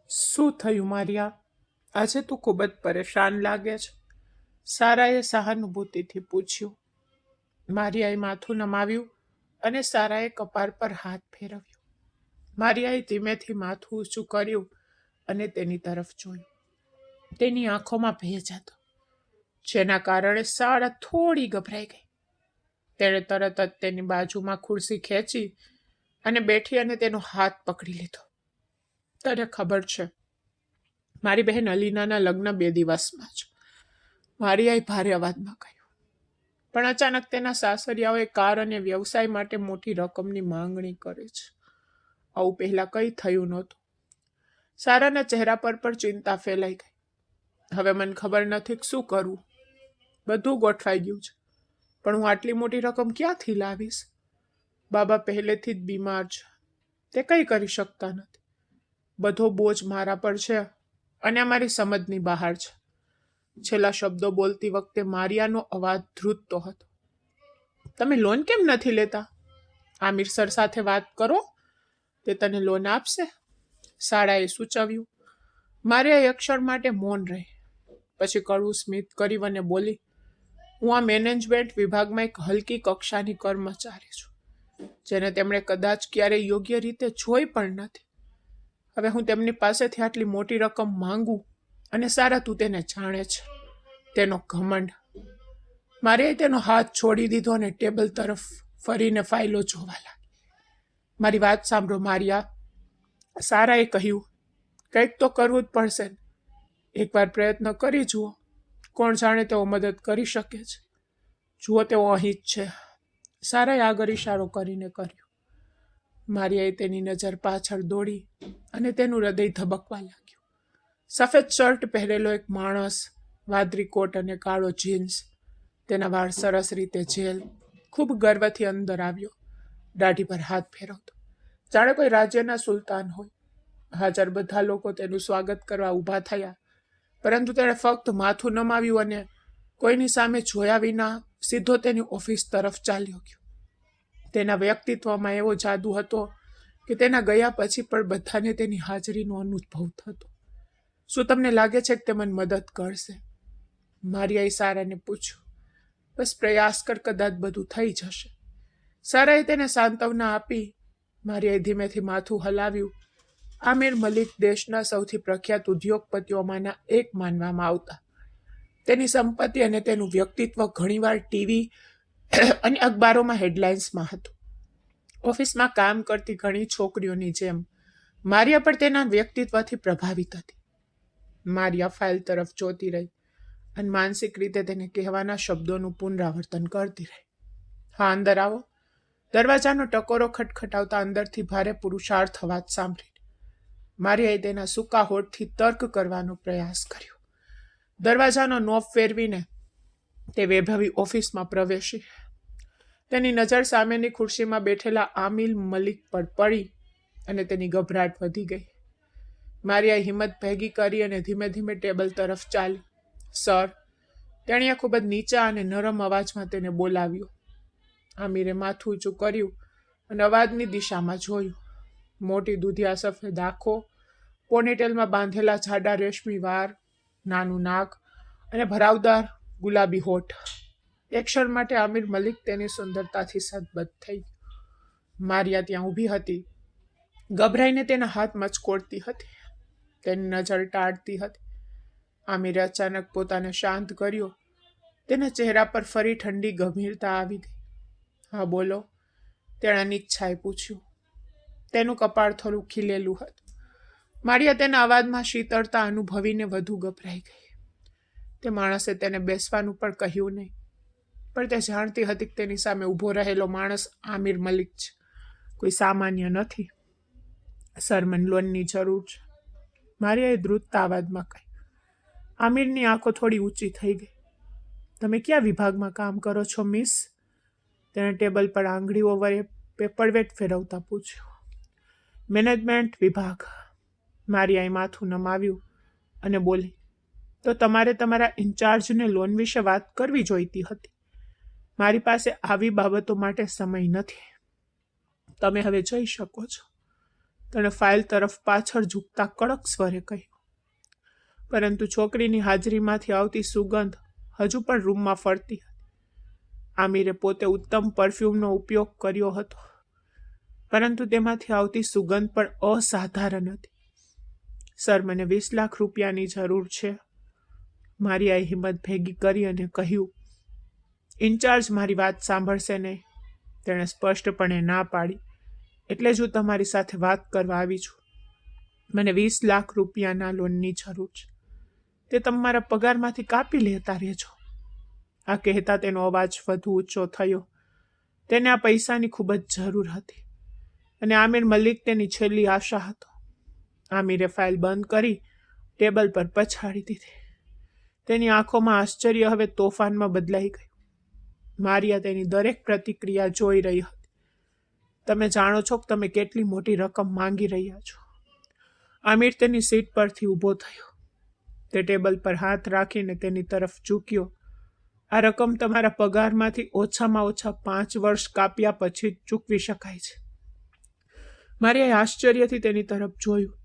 શું થયું મારિયા? આજે તું ખૂબ જ પરેશાન લાગે છે. સારાએ સહાનુભૂતિથી પૂછ્યું. મારિયાએ માથું નમાવ્યું અને સારાએ કપાળ પર હાથ ફેરવ્યો. મારિયાએ ધીમેથી માથું ઊંચું કર્યું અને તેની તરફ જોયું. તેની આંખોમાં ભેજ હતો, જેના કારણે સારા થોડી ગભરાઈ ગઈ. તેણે તરત જ તેની બાજુમાં ખુરશી ખેંચી અને બેઠી અને તેનો હાથ પકડી લીધો. તને ખબર છે, મારી બહેન અલીનાના લગ્ન 2 દિવસમાં જ, મારિયાએ ભારે અવાજમાં કહ્યું. પણ અચાનક તેના સાસરિયાઓએ કાર અને વ્યવસાય માટે મોટી રકમની માંગણી કરે છે. આવું પહેલાં કંઈ થયું નહોતું. સારાના ચહેરા પર પણ ચિંતા ફેલાઈ ગઈ. હવે મને ખબર નથી કે શું કરવું. બધું ગોઠવાઈ ગયું છે, પણ હું આટલી મોટી રકમ ક્યાંથી લાવીશ? બાબા પહેલેથી જ બીમાર છે, તે કંઈ કરી શકતા નથી. બધો બોજ મારા પર છે અને અમારી સમજની બહાર છે. છેલ્લા શબ્દો બોલતી વખતે મારિયાનો અવાજ ધ્રુજતો હતો. તમે લોન કેમ નથી લેતા? આમિર સર સાથે વાત કરો, તે તને લોન આપશે, શાળાએ સૂચવ્યું. મારિયાએ એક ક્ષણ માટે મૌન રહી. પછી કડવું સ્મિત કરી અને બોલી, હું આ મેનેજમેન્ટ વિભાગમાં એક હલકી કક્ષાની કર્મચારી છું, જેને તેમણે કદાચ ક્યારેય યોગ્ય રીતે જોઈ પણ નથી. હવે હું તેમની પાસેથી આટલી મોટી રકમ માંગુ અને સારા તું તેને જાણે છે, તેનો ઘમંડ. મારિયાએ તેનો હાથ છોડી દીધો અને ટેબલ તરફ ફરીને ફાઇલો જોવા લાગી. મારી વાત સાંભળો મારિયા, સારાએ કહ્યું. કંઈક તો કરવું જ પડશે ને. એકવાર પ્રયત્ન કરી જુઓ, કોણ જાણે તેઓ મદદ કરી શકે છે. જુઓ તેઓ અહીં જ છે, સારાએ આગળ ઇશારો કરીને કર્યો. મારિયાએ તેની નજર પાછળ દોડી અને તેનું હૃદય ધબકવા લાગ્યું. સફેદ શર્ટ પહેરેલો એક માણસ, વાદળી કોટ અને કાળો જીન્સ, તેના વાળ સરસ રીતે જેલ, ખૂબ ગર્વથી અંદર આવ્યો, દાઢી પર હાથ ફેરવતો, જાણે કોઈ રાજ્યના સુલતાન હોય. હાજર બધા લોકો તેનું સ્વાગત કરવા ઊભા થયા, પરંતુ તેણે ફક્ત માથું નમાવ્યું અને કોઈની સામે જોયા વિના સીધો તેની ઓફિસ તરફ ચાલ્યો ગયો. તેના વ્યક્તિત્વમાં એવો જાદુ હતો કે તેના ગયા પછી પણ બધાને તેની હાજરીનો અનુભવ થતો. શું તમને લાગે છે કે તે મને મદદ કરશે? મારિયાએ સારાને પૂછ્યું. બસ પ્રયાસ કર, કદાચ બધું થઈ જશે. સારાએ તેને સાંત્વના આપી. મારિયાએ ધીમેથી માથું હલાવ્યું. આમિર મલિક દેશના સૌથી પ્રખ્યાત ઉદ્યોગપતિઓમાંના એક માનવામાં આવતા. તેની સંપત્તિ અને તેનું વ્યક્તિત્વ ઘણીવાર ટીવી અને અખબારોમાં હેડલાઇન્સમાં હતું. ઓફિસમાં કામ કરતી ઘણી છોકરીઓની જેમ મારિયા પણ તેના વ્યક્તિત્વથી પ્રભાવિત હતી. મારિયા ફાઇલ તરફ જોતી રહી અને માનસિક રીતે તેને કહેવાના શબ્દોનું પુનરાવર્તન કરતી રહી. હા, અંદર આવો. દરવાજાનો ટકોરો ખટખટાવતા અંદરથી ભારે પુરુષાર્થ અવાજ સાંભળીને મારિયાએ તેના સૂકા હોઠથી તર્ક કરવાનો પ્રયાસ કર્યો. દરવાજાનો નોબ ફેરવીને તે વૈભવી ઓફિસમાં પ્રવેશી. તેની નજર સામેની ખુરશીમાં બેઠેલા આમિર મલિક પર પડી અને તેની ગભરાટ વધી ગઈ. મારિયાએ હિંમત ભેગી કરી અને ધીમે ધીમે ટેબલ તરફ ચાલી. સર, તેણીએ ખૂબ જ નીચા અને નરમ અવાજમાં તેને બોલાવ્યો. આમિરે માથું ઊંચું કર્યું અને અવાજની દિશામાં જોયું. મોટી દૂધિયા સફેદ આંખો, પોનીટેલમાં બાંધેલા જાડા રેશમી વાળ, નાનું નાક અને ભરાવદાર ગુલાબી હોઠ. એક ક્ષણ માટે આમિર મલિક તેની સુંદરતાથી સદબદ થઈ ગયો. મારિયા ત્યાં ઊભી હતી, ગભરાઈને તેના હાથ મચકોડતી હતી, તેની નજર ટાળતી હતી. આમિરે અચાનક પોતાને શાંત કર્યો. તેના ચહેરા પર ફરી ઠંડી ગંભીરતા આવી ગઈ. હા બોલો, તેણે અનિચ્છાએ પૂછ્યું. તેનું કપાળ થોડું ખીલેલું હતું. મારિયા તેના અવાજમાં શીતળતા અનુભવીને વધુ ગભરાઈ ગઈ. તે માણસે તેને બેસવાનું પણ કહ્યું નહીં, પણ તે જાણતી હતી કે તેની સામે ઊભો રહેલો માણસ આમિર મલિક છે, કોઈ સામાન્ય નથી. સર, મને લોનની જરૂર છે, મારિયાએ ધ્રુજતા અવાજમાં કહ્યું. આમિરની આંખો થોડી ઊંચી થઈ ગઈ. તમે કયા વિભાગમાં કામ કરો છો મિસ? તેણે ટેબલ પર આંગળીઓ વડે પેપરવેટ ફેરવતા પૂછ્યું. મેનેજમેન્ટ વિભાગ. મારિયાએ માથું નમાવ્યું અને બોલી. તો તમારે તમારા ઇન્ચાર્જને લોન વિશે વાત કરવી જોઈતી હતી. મારી પાસે આવી બાબતો માટે સમય નથી. તમે હવે જઈ શકો છો. તેણે ફાઇલ તરફ પાછળ ઝૂકતા કડક સ્વરે કહ્યું. પરંતુ છોકરીની હાજરીમાંથી આવતી સુગંધ હજુ પણ રૂમમાં ફરતી હતી. આમિરે પોતે ઉત્તમ પરફ્યુમનો ઉપયોગ કર્યો હતો, પરંતુ તેમાંથી આવતી સુગંધ પણ અસાધારણ હતી. સર, મને 20 લાખ રૂપિયાની જરૂર છે. મારિયાએ હિંમત ભેગી કરી અને કહ્યું. ઇન્ચાર્જ મારી વાત સાંભળશે નહીં. તેણે સ્પષ્ટપણે ના પાડી. એટલે જ હું તમારી સાથે વાત કરવા આવી છું. મને 20 લાખ રૂપિયાના લોનની જરૂર છે. તે તમારા પગારમાંથી કાપી લેતા રહેજો. આ કહેતા તેનો અવાજ વધુ ઊંચો થયો. તેને આ પૈસાની ખૂબ જ જરૂર હતી અને આમિર મલિક તેની છેલ્લી આશા હતો. આમિરે ફાઇલ બંધ કરી ટેબલ પર પછાડી દીધી. તેની આંખોમાં આશ્ચર્ય હવે તોફાનમાં બદલાઈ ગયું. મારિયા તેની દરેક પ્રતિક્રિયા જોઈ રહી હતી. તમે જાણો છો કે તમે કેટલી મોટી રકમ માંગી રહ્યા છો. આમિર તેની સીટ પરથી ઊભો થયો. તે ટેબલ પર હાથ રાખીને તેની તરફ ઝૂક્યો. આ રકમ તમારા પગારમાંથી ઓછામાં ઓછા 5 વર્ષ કાપ્યા પછી જ ચૂકવી શકાય છે. મારિયાએ આશ્ચર્યથી તેની તરફ જોયું.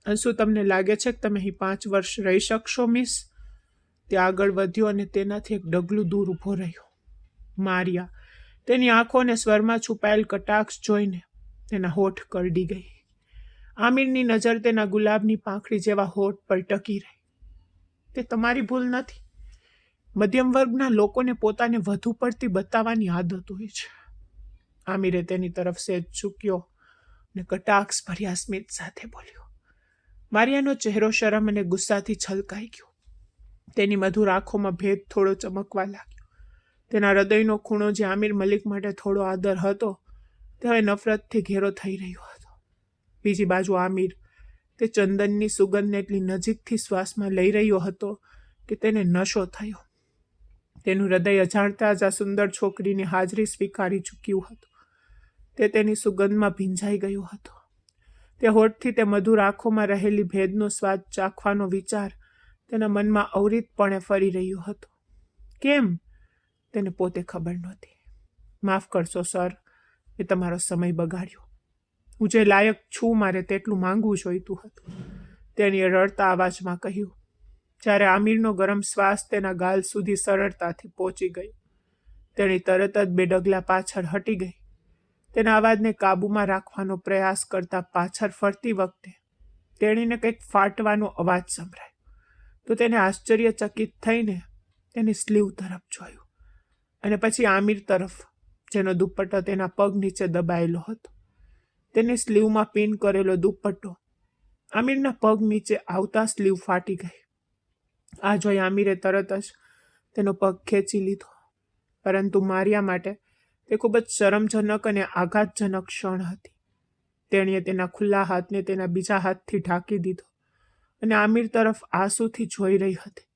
શું તમને લાગે છે કે તમે અહીં 5 વર્ષ રહી શકશો, મિસ? તે આગળ વધ્યો અને તેનાથી એક ડગલું દૂર ઊભો રહ્યો. મારિયા તેની આંખો અને સ્વરમાં છુપાયેલ કટાક્ષ જોઈને તેના હોઠ કરડી ગઈ. આમિરની નજર તેના ગુલાબની પાંખડી જેવા હોઠ પર ટકી રહી. તે તમારી ભૂલ નથી. મધ્યમ વર્ગના લોકોને પોતાને વધુ પડતી બતાવવાની આદત હોય છે. આમિરે તેની તરફ સેજ ઝૂક્યો અને કટાક્ષ ભર્યા સ્મિત સાથે બોલ્યો. મારિયાનો ચહેરો શરમ અને ગુસ્સાથી છલકાઈ ગયો. તેની મધુર આંખોમાં ભેદ થોડો ચમકવા લાગ્યો. તેના હૃદયનો ખૂણો જે આમિર મલિક માટે થોડો આદર હતો, તે હવે નફરતથી ઘેરો થઈ રહ્યો હતો. બીજી બાજુ આમિર તે ચંદનની સુગંધને એટલી નજીકથી શ્વાસમાં લઈ રહ્યો હતો કે તેને નશો થયો. તેનું હૃદય અજાણતા જ આ સુંદર છોકરીની હાજરી સ્વીકારી ચૂક્યું હતું. તે તેની સુગંધમાં ભીંજાઈ ગયો હતો. તે હોઠથી તે મધુર આંખોમાં રહેલી ભેદનો સ્વાદ ચાખવાનો વિચાર તેના મનમાં અવિરતપણે ફરી રહ્યો હતો. કેમ? તેને પોતે ખબર નહોતી. માફ કરશો સર, એ તમારો સમય બગાડ્યો. હું જે લાયક છું મારે તેટલું માંગવું જોઈતું હતું, તેણીએ રડતા અવાજમાં કહ્યું. જ્યારે આમિરનો ગરમ શ્વાસ તેના ગાલ સુધી સરળતાથી પહોંચી ગયો, તેણી તરત જ 2 ડગલા પાછળ હટી ગઈ. તેના અવાજને કાબૂમાં રાખવાનો પ્રયાસ કરતા પાછળ ફરતી વખતે તેણીને કંઈક ફાટવાનો અવાજ સંભળાયો. તો તેને આશ્ચર્યચકિત થઈને તેની સ્લીવ તરફ જોયું અને પછી આમિર તરફ, જેનો દુપટ્ટો તેના પગ નીચે દબાયેલો હતો. તેની સ્લીવમાં પિન કરેલો દુપટ્ટો આમિરના પગ નીચે આવતા સ્લીવ ફાટી ગઈ. આ જોઈ આમિરે તરત જ તેનો પગ ખેંચી લીધો. પરંતુ મારિયા માટે તે ખૂબ જ શરમજનક અને આઘાતજનક ક્ષણ હતી. તેણીએ તેના ખુલ્લા હાથને તેના બીજા હાથથી ઢાંકી દીધો અને આમિર તરફ આંસુથી જોઈ રહી હતી,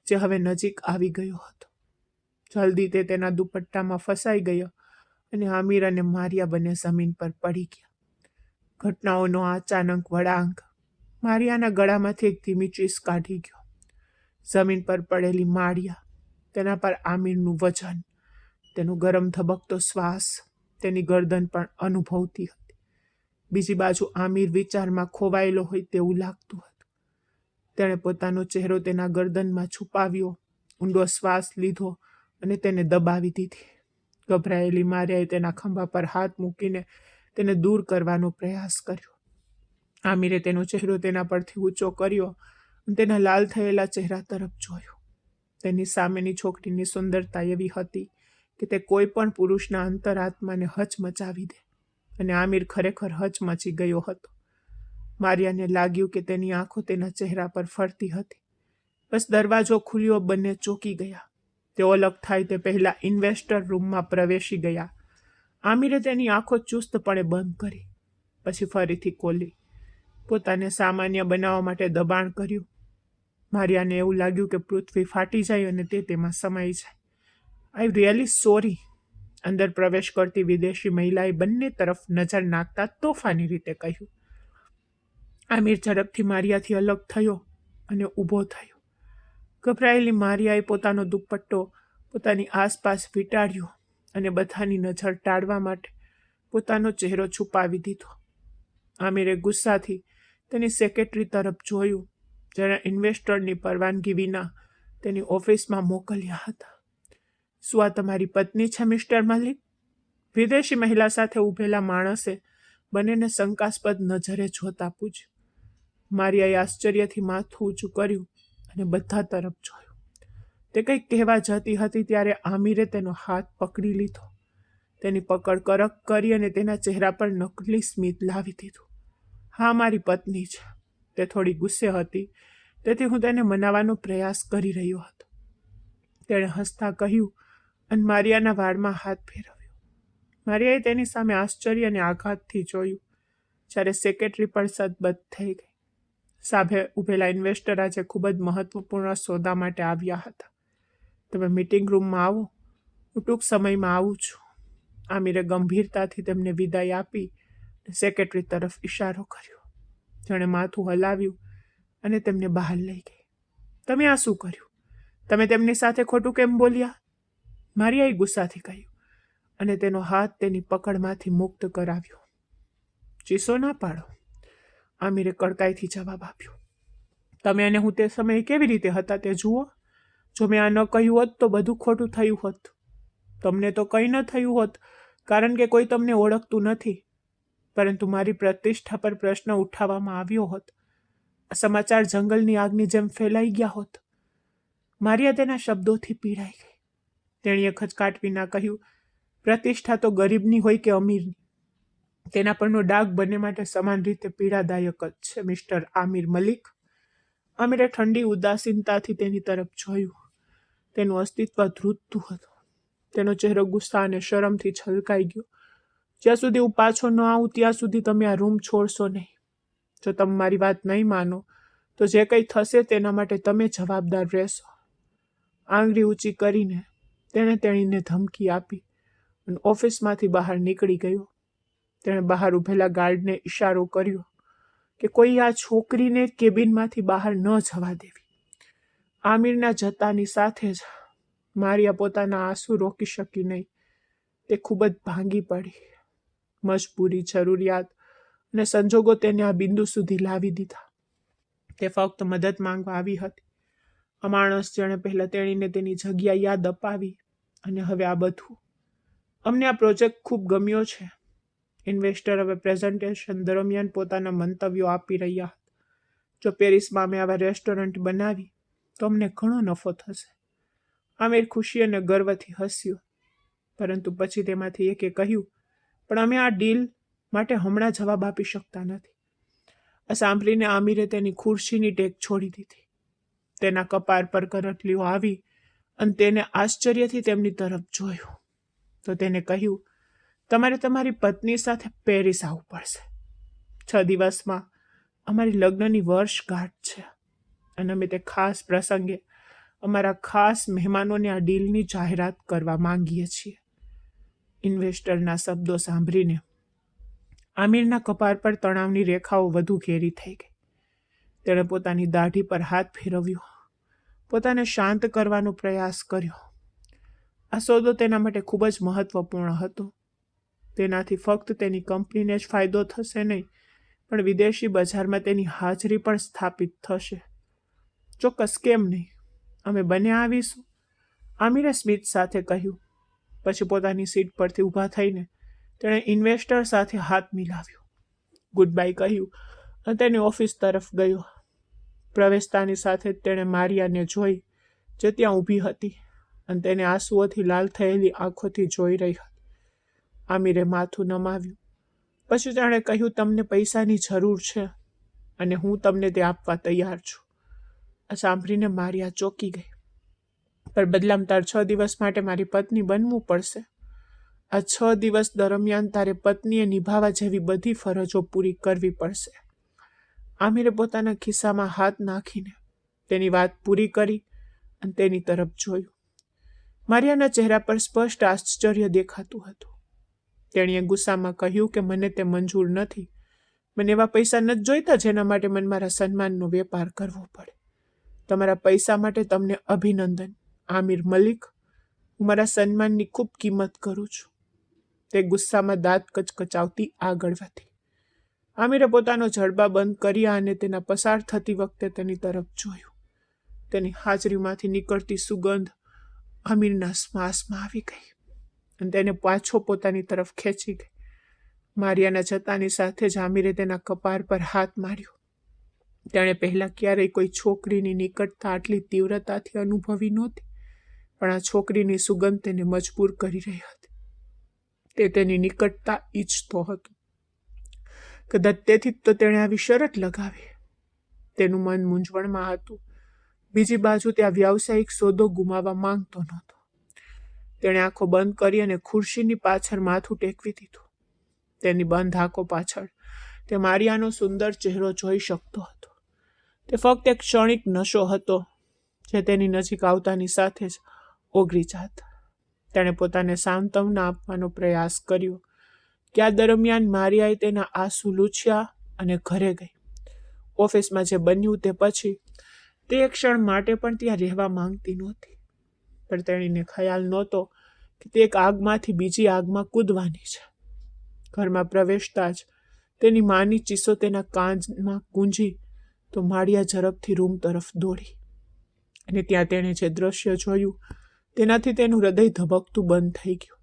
જે હવે નજીક આવી ગયો હતો. જલ્દી તે તેના દુપટ્ટામાં ફસાઈ ગયો અને આમિર અને મારિયા બંને જમીન પર પડી ગયા. ઘટનાઓનો અચાનક વળાંક મારિયાના ગળામાંથી એક ધીમી ચીસ કાઢી ગયો. જમીન પર પડેલી મારિયા, તેના પર આમિરનું વજન, તેનો ગરમ ધબકતો શ્વાસ, તેની ગરદન પણ અનુભવતી હતી. બીજી બાજુ આમિર વિચારમાં ખોવાયેલો હોય તેવું લાગતું હતું. તેણે પોતાનો ચહેરો તેના ગરદનમાં છુપાવ્યો, ઊંડો શ્વાસ લીધો અને તેને દબાવી દીધી. ગભરાયેલી મારિયાએ તેના ખંભા પર હાથ મૂકીને તેને દૂર કરવાનો પ્રયાસ કર્યો. આમિરે તેનો ચહેરો તેના પરથી ઊંચો કર્યો અને તેના લાલ થયેલા ચહેરા તરફ જોયું. તેની સામેની છોકરીની સુંદરતા એવી હતી કે તે કોઈ પણ પુરુષના અંતરાત્માને હચમચાવી દે, અને આમિર ખરેખર હચમચી ગયો હતો. મારિયાને લાગ્યું કે તેની આંખો તેના ચહેરા પર ફરતી હતી. બસ દરવાજો ખુલ્યો, બંને ચોંકી ગયા. તેઓ અલગ થાય તે પહેલા ઇન્વેસ્ટર રૂમમાં પ્રવેશી ગયા. આમિરે તેની આંખો ચુસ્તપણે બંધ કરી, પછી ફરીથી ખોલી. પોતાને સામાન્ય બનાવવા માટે દબાણ કર્યું. મારિયાને એવું લાગ્યું કે પૃથ્વી ફાટી જાય અને તે તેમાં સમાઈ જાય. આઈ રિયલી સોરી, અંદર પ્રવેશ કરતી વિદેશી મહિલાએ બંને તરફ નજર નાખતા તોફાની રીતે કહ્યું. આમિર ઝડપથી મારિયાથી અલગ થયો અને ઊભો થયો. ગભરાયેલી મારિયાએ પોતાનો દુપટ્ટો પોતાની આસપાસ વીંટાળ્યો અને બધાની નજર ટાળવા માટે પોતાનો ચહેરો છુપાવી દીધો. આમિરે ગુસ્સાથી તેની સેક્રેટરી તરફ જોયું, જેણે ઇન્વેસ્ટરની પરવાનગી વિના તેની ઓફિસમાં મોકલ્યા હતા. શું આ તમારી પત્ની છે, મિસ્ટર મલિક? વિદેશી મહિલા સાથે ઊભેલા માણસે બંનેને શંકાસ્પદ નજરે જોતા પૂછ્યું. મારિયાએ આશ્ચર્યથી માથું ઊંચું કર્યું અને બધા તરફ જોયું. તે કંઈક કહેવા જતી હતી ત્યારે આમિરે તેનો હાથ પકડી લીધો. તેની પકડ કડક કરી અને તેના ચહેરા પર નકલી સ્મિત લાવી દીધું. હા, મારી પત્ની છે. તે થોડી ગુસ્સે હતી, તેથી હું તેને મનાવવાનો પ્રયાસ કરી રહ્યો હતો. તેણે હસતા કહ્યું અને મારિયાના વાળમાં હાથ ફેરવ્યો. મારિયાએ તેની સામે આશ્ચર્ય અને આઘાતથી જોયું. જ્યારે સેક્રેટરી પણ સદબદ થઈ ગઈ. સામે ઊભેલા ઇન્વેસ્ટર આજે ખૂબ જ મહત્વપૂર્ણ સોદા માટે આવ્યા હતા. તમે મીટિંગ રૂમમાં આવો, હું ટૂંક સમયમાં આવું છું. આમિરે ગંભીરતાથી તેમને વિદાય આપી સેક્રેટરી તરફ ઇશારો કર્યો. જેણે માથું હલાવ્યું અને તેમને બહાર લઈ ગઈ. તમે આ શું કર્યું? તમે તેમની સાથે ખોટું કેમ બોલ્યા? મારિયાએ ગુસ્સાથી કહ્યું અને તેનો હાથ તેની પકડમાંથી મુક્ત કરાવ્યો. ચીસો ના પાડો, આમિરે કડકાઈથી જવાબ આપ્યો. તમે અને હું તે સમયે કેવી રીતે હતા તે જુઓ. જો મેં આ ન કહ્યું હોત તો બધું ખોટું થયું હોત. તમને તો કંઈ ન થયું હોત, કારણ કે કોઈ તમને ઓળખતું નથી, પરંતુ મારી પ્રતિષ્ઠા પર પ્રશ્ન ઉઠાવવામાં આવ્યો હોત. આ સમાચાર જંગલની આગની જેમ ફેલાઈ ગયા હોત. મારિયા તેના શબ્દોથી પીડાઈ ગઈ. તેણીએ ખચકાટ વિના કહ્યું, પ્રતિષ્ઠા તો ગરીબની હોય કે અમીરની, તેના પરનો ડાઘ બંને માટે સમાન રીતે પીડાદાયક જ છે, મિસ્ટર આમિર મલિક. આમિરે ઠંડી ઉદાસીનતાથી તેની તરફ જોયું. તેનું અસ્તિત્વ ધ્રુજતું હતું. તેનો ચહેરો ગુસ્સા અને શરમથી છલકાઈ ગયો. જ્યાં સુધી હું પાછો ન આવું ત્યાં સુધી તમે આ રૂમ છોડશો નહીં. જો તમે મારી વાત નહીં માનો તો જે કંઈ થશે તેના માટે તમે જવાબદાર રહેશો. આંગળી ઊંચી કરીને તેણે તેણીને ધમકી આપી અને ઓફિસમાંથી બહાર નીકળી ગયો. તેણે બહાર ઊભેલા ગાર્ડને ઇશારો કર્યો કે કોઈ આ છોકરીને કેબિનમાંથી બહાર ન જવા દેવી. આમિરના જતાની સાથે જ મારિયા પોતાના આંસુ રોકી શકી નહીં. તે ખૂબ જ ભાંગી પડી. મજબૂરી, જરૂરિયાત અને સંજોગો તેને આ બિંદુ સુધી લાવી દીધા. તે ફક્ત મદદ માંગવા આવી હતી. આ માણસ જેણે પહેલાં તેણીને તેની જગ્યા યાદ અપાવી અને હવે આ બધું. અમને આ પ્રોજેક્ટ ખૂબ ગમ્યો છે. ઇન્વેસ્ટર હવે પ્રેઝન્ટેશન દરમિયાન પોતાના મંતવ્યો આપી રહ્યા હતા. જો પેરિસમાં અમે આવા રેસ્ટોરન્ટ બનાવી તો અમને ઘણો નફો થશે. આમિર ખુશી અને ગર્વથી હસ્યો, પરંતુ પછી તેમાંથી એકે કહ્યું, પણ અમે આ ડીલ માટે હમણાં જવાબ આપી શકતા નથી. આ સાંભળીને આમિરે તેની ખુરશીની ટેક છોડી દીધી. તેના કપાળ પર કરટલીઓ આવી અને તેને આશ્ચર્યથી તેમની તરફ જોયું. તો તેને કહ્યું, તમારે તમારી પત્ની સાથે પેરિસ આવવું પડશે. 6 દિવસમાં અમારી લગ્નની વર્ષગાંઠ છે અને અમે તે ખાસ પ્રસંગે અમારા ખાસ મહેમાનોને આ ડીલની જાહેરાત કરવા માંગીએ છીએ. ઇન્વેસ્ટરના શબ્દો સાંભળીને આમિરના કપાળ પર તણાવની રેખાઓ વધુ ઘેરી થઈ ગઈ. તેણે પોતાની દાઢી પર હાથ ફેરવ્યો, પોતાને શાંત કરવાનો પ્રયાસ કર્યો. આ સોદો તેના માટે ખૂબ જ મહત્વપૂર્ણ હતો. તેનાથી ફક્ત તેની કંપનીને જ ફાયદો થશે નહીં, પણ વિદેશી બજારમાં તેની હાજરી પણ સ્થાપિત થશે. ચોક્કસ, કેમ નહીં? અમે બંને આવીશું, આમિરે સ્મિત સાથે કહ્યું. પછી પોતાની સીટ પરથી ઊભા થઈને તેણે ઇન્વેસ્ટર સાથે હાથ મિલાવ્યો, ગુડ બાય કહ્યું અને તેની ઓફિસ તરફ ગયો. પ્રવેશતાની સાથે તેણે મારિયાને જોઈ, જે ત્યાં ઊભી હતી અને તેને આંસુઓથી લાલ થયેલી આંખોથી જોઈ રહી હતી. આમિરે માથું નમાવ્યું. પછી તેણે કહ્યું, તમને પૈસાની જરૂર છે અને હું તમને તે આપવા તૈયાર છું. આ સાંભળીને મારિયા ચોંકી ગઈ. પણ બદલામાં તાર 6 દિવસ માટે મારી પત્ની બનવું પડશે. આ 6 દિવસ દરમિયાન તારે પત્નીએ નિભાવવા જેવી બધી ફરજો પૂરી કરવી પડશે. આમિરે પોતાના ખિસ્સામાં હાથ નાખીને તેની વાત પૂરી કરી અને તેની તરફ જોયું. મારિયાના ચહેરા પર સ્પષ્ટ આશ્ચર્ય દેખાતું હતું. તેણીએ ગુસ્સામાં કહ્યું કે મને તે મંજૂર નથી. મને એવા પૈસા નથી જોઈતા જેના માટે મને મારા સન્માનનો વેપાર કરવો પડે. તમારા પૈસા માટે તમને અભિનંદન, આમિર મલિક. હું મારા સન્માનની ખૂબ કિંમત કરું છું. તે ગુસ્સામાં દાંત કચકચાવતી આગળ વધી. આમિરે પોતાનો જડબા બંધ કર્યા અને તેના પસાર થતી વખતે તેની તરફ જોયું. તેની હાજરીમાંથી નીકળતી સુગંધ આમિરના શ્વાસમાં આવી ગઈ અને તેને પાછો પોતાની તરફ ખેંચી ગઈ. મારિયાના જતાની સાથે જ આમિરે તેના કપાર પર હાથ માર્યો. તેણે પહેલાં ક્યારેય કોઈ છોકરીની નિકટતા આટલી તીવ્રતાથી અનુભવી નહોતી, પણ આ છોકરીની સુગંધ તેને મજબૂર કરી રહી હતી. તે તેની નિકટતા ઈચ્છતો હતો. કદાચ તેથી તો તેણે આવી શરત લગાવી. તેનું મન મૂંઝવણમાં હતું. બીજી બાજુ તે આ વ્યાવસાયિક સોદો ગુમાવવા માંગતો નહોતો. તેણે આંખો બંધ કરી અને ખુરશીની પાછળ માથું ટેકવી દીધું. તેની બંધ આંખો પાછળ તે મારિયાનો સુંદર ચહેરો જોઈ શકતો હતો. તે ફક્ત એક ક્ષણિક નશો હતો જે તેની નજીક આવતાની સાથે જ ઓગળી જાત. તેણે પોતાને સાંત્વના આપવાનો પ્રયાસ કર્યો કે આ દરમિયાન મારિયાએ તેના આંસુ લૂછ્યા અને ઘરે ગઈ. ઓફિસમાં જે બન્યું તે પછી તે એક ક્ષણ માટે પણ ત્યાં રહેવા માંગતી નહોતી. પણ તેણીને ખ્યાલ નહોતો કે તે એક આગમાંથી બીજી આગમાં કૂદવાની છે. ઘરમાં પ્રવેશતા જ તેની માની ચીસો તેના કાનમાં ગુંજી તો માળિયા ઝડપથી રૂમ તરફ દોડી અને ત્યાં તેણે જે દ્રશ્ય જોયું તેનાથી તેનું હૃદય ધબકતું બંધ થઈ ગયું.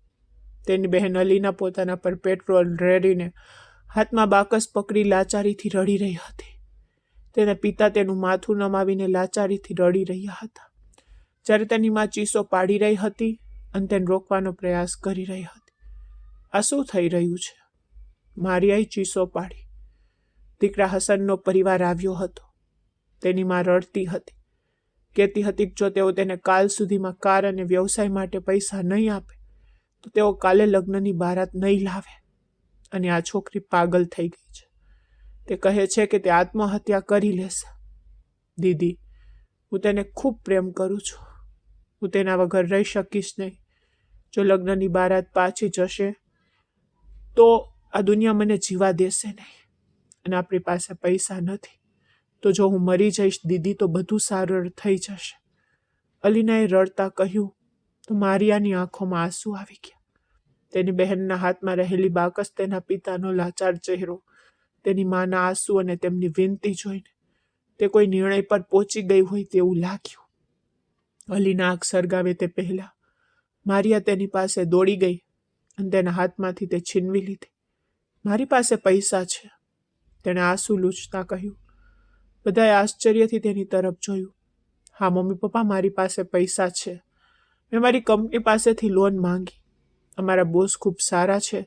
તેની બહેન અલીના પોતાના પર પેટ્રોલ રેડીને હાથમાં બાકસ પકડી લાચારીથી રડી રહી હતી. તેના પિતા તેનું માથું નમાવીને લાચારીથી રડી રહ્યા હતા, જ્યારે તેની માં ચીસો પાડી રહી હતી અને તેને રોકવાનો પ્રયાસ કરી રહી હતી. આ શું થઈ રહ્યું છે? મારિયાએ ચીસો પાડી. દીકરા હસનનો પરિવાર આવ્યો હતો. તેની માં રડતી હતી, કહેતી હતી કે જો તેઓ તેને કાલ સુધીમાં કાર અને વ્યવસાય માટે પૈસા નહીં આપે તો તેઓ કાલે લગ્નની બારાત નહીં લાવે. અને આ છોકરી પાગલ થઈ ગઈ છે. તે કહે છે કે તે આત્મહત્યા કરી લેશે. દીદી, હું તેને ખૂબ પ્રેમ કરું છું. હું તેના વગર રહી શકીશ નહીં. જો લગ્નની બારાત પાછી જશે તો આ દુનિયા મને જીવા દેશે નહીં. અને આપણી પાસે પૈસા નથી તો જો હું મરી જઈશ દીદી તો બધું સારું થઈ જશે. અલીનાએ રડતા કહ્યું તો મારિયાની આંખોમાં આંસુ આવી ગયા. તેની બહેનના હાથમાં રહેલી બાકસ, તેના પિતાનો લાચાર ચહેરો, તેની માના આંસુ અને તેમની વિનંતી જોઈને તે કોઈ નિર્ણય પર પહોંચી ગઈ હોય તેવું લાગ્યું. અલીના આંખ સળગાવે તે પહેલા મારિયા તેની પાસે દોડી ગઈ અને તેના હાથમાંથી તે છીનવી લીધી. મારી પાસે પૈસા છે, તેણે આંસુ લૂછતા કહ્યું. બધાએ આશ્ચર્યથી તેની તરફ જોયું. હા મમ્મી પપ્પા, મારી પાસે પૈસા છે. મેં મારી કંપની પાસેથી લોન માંગી. અમારા બોસ ખૂબ સારા છે.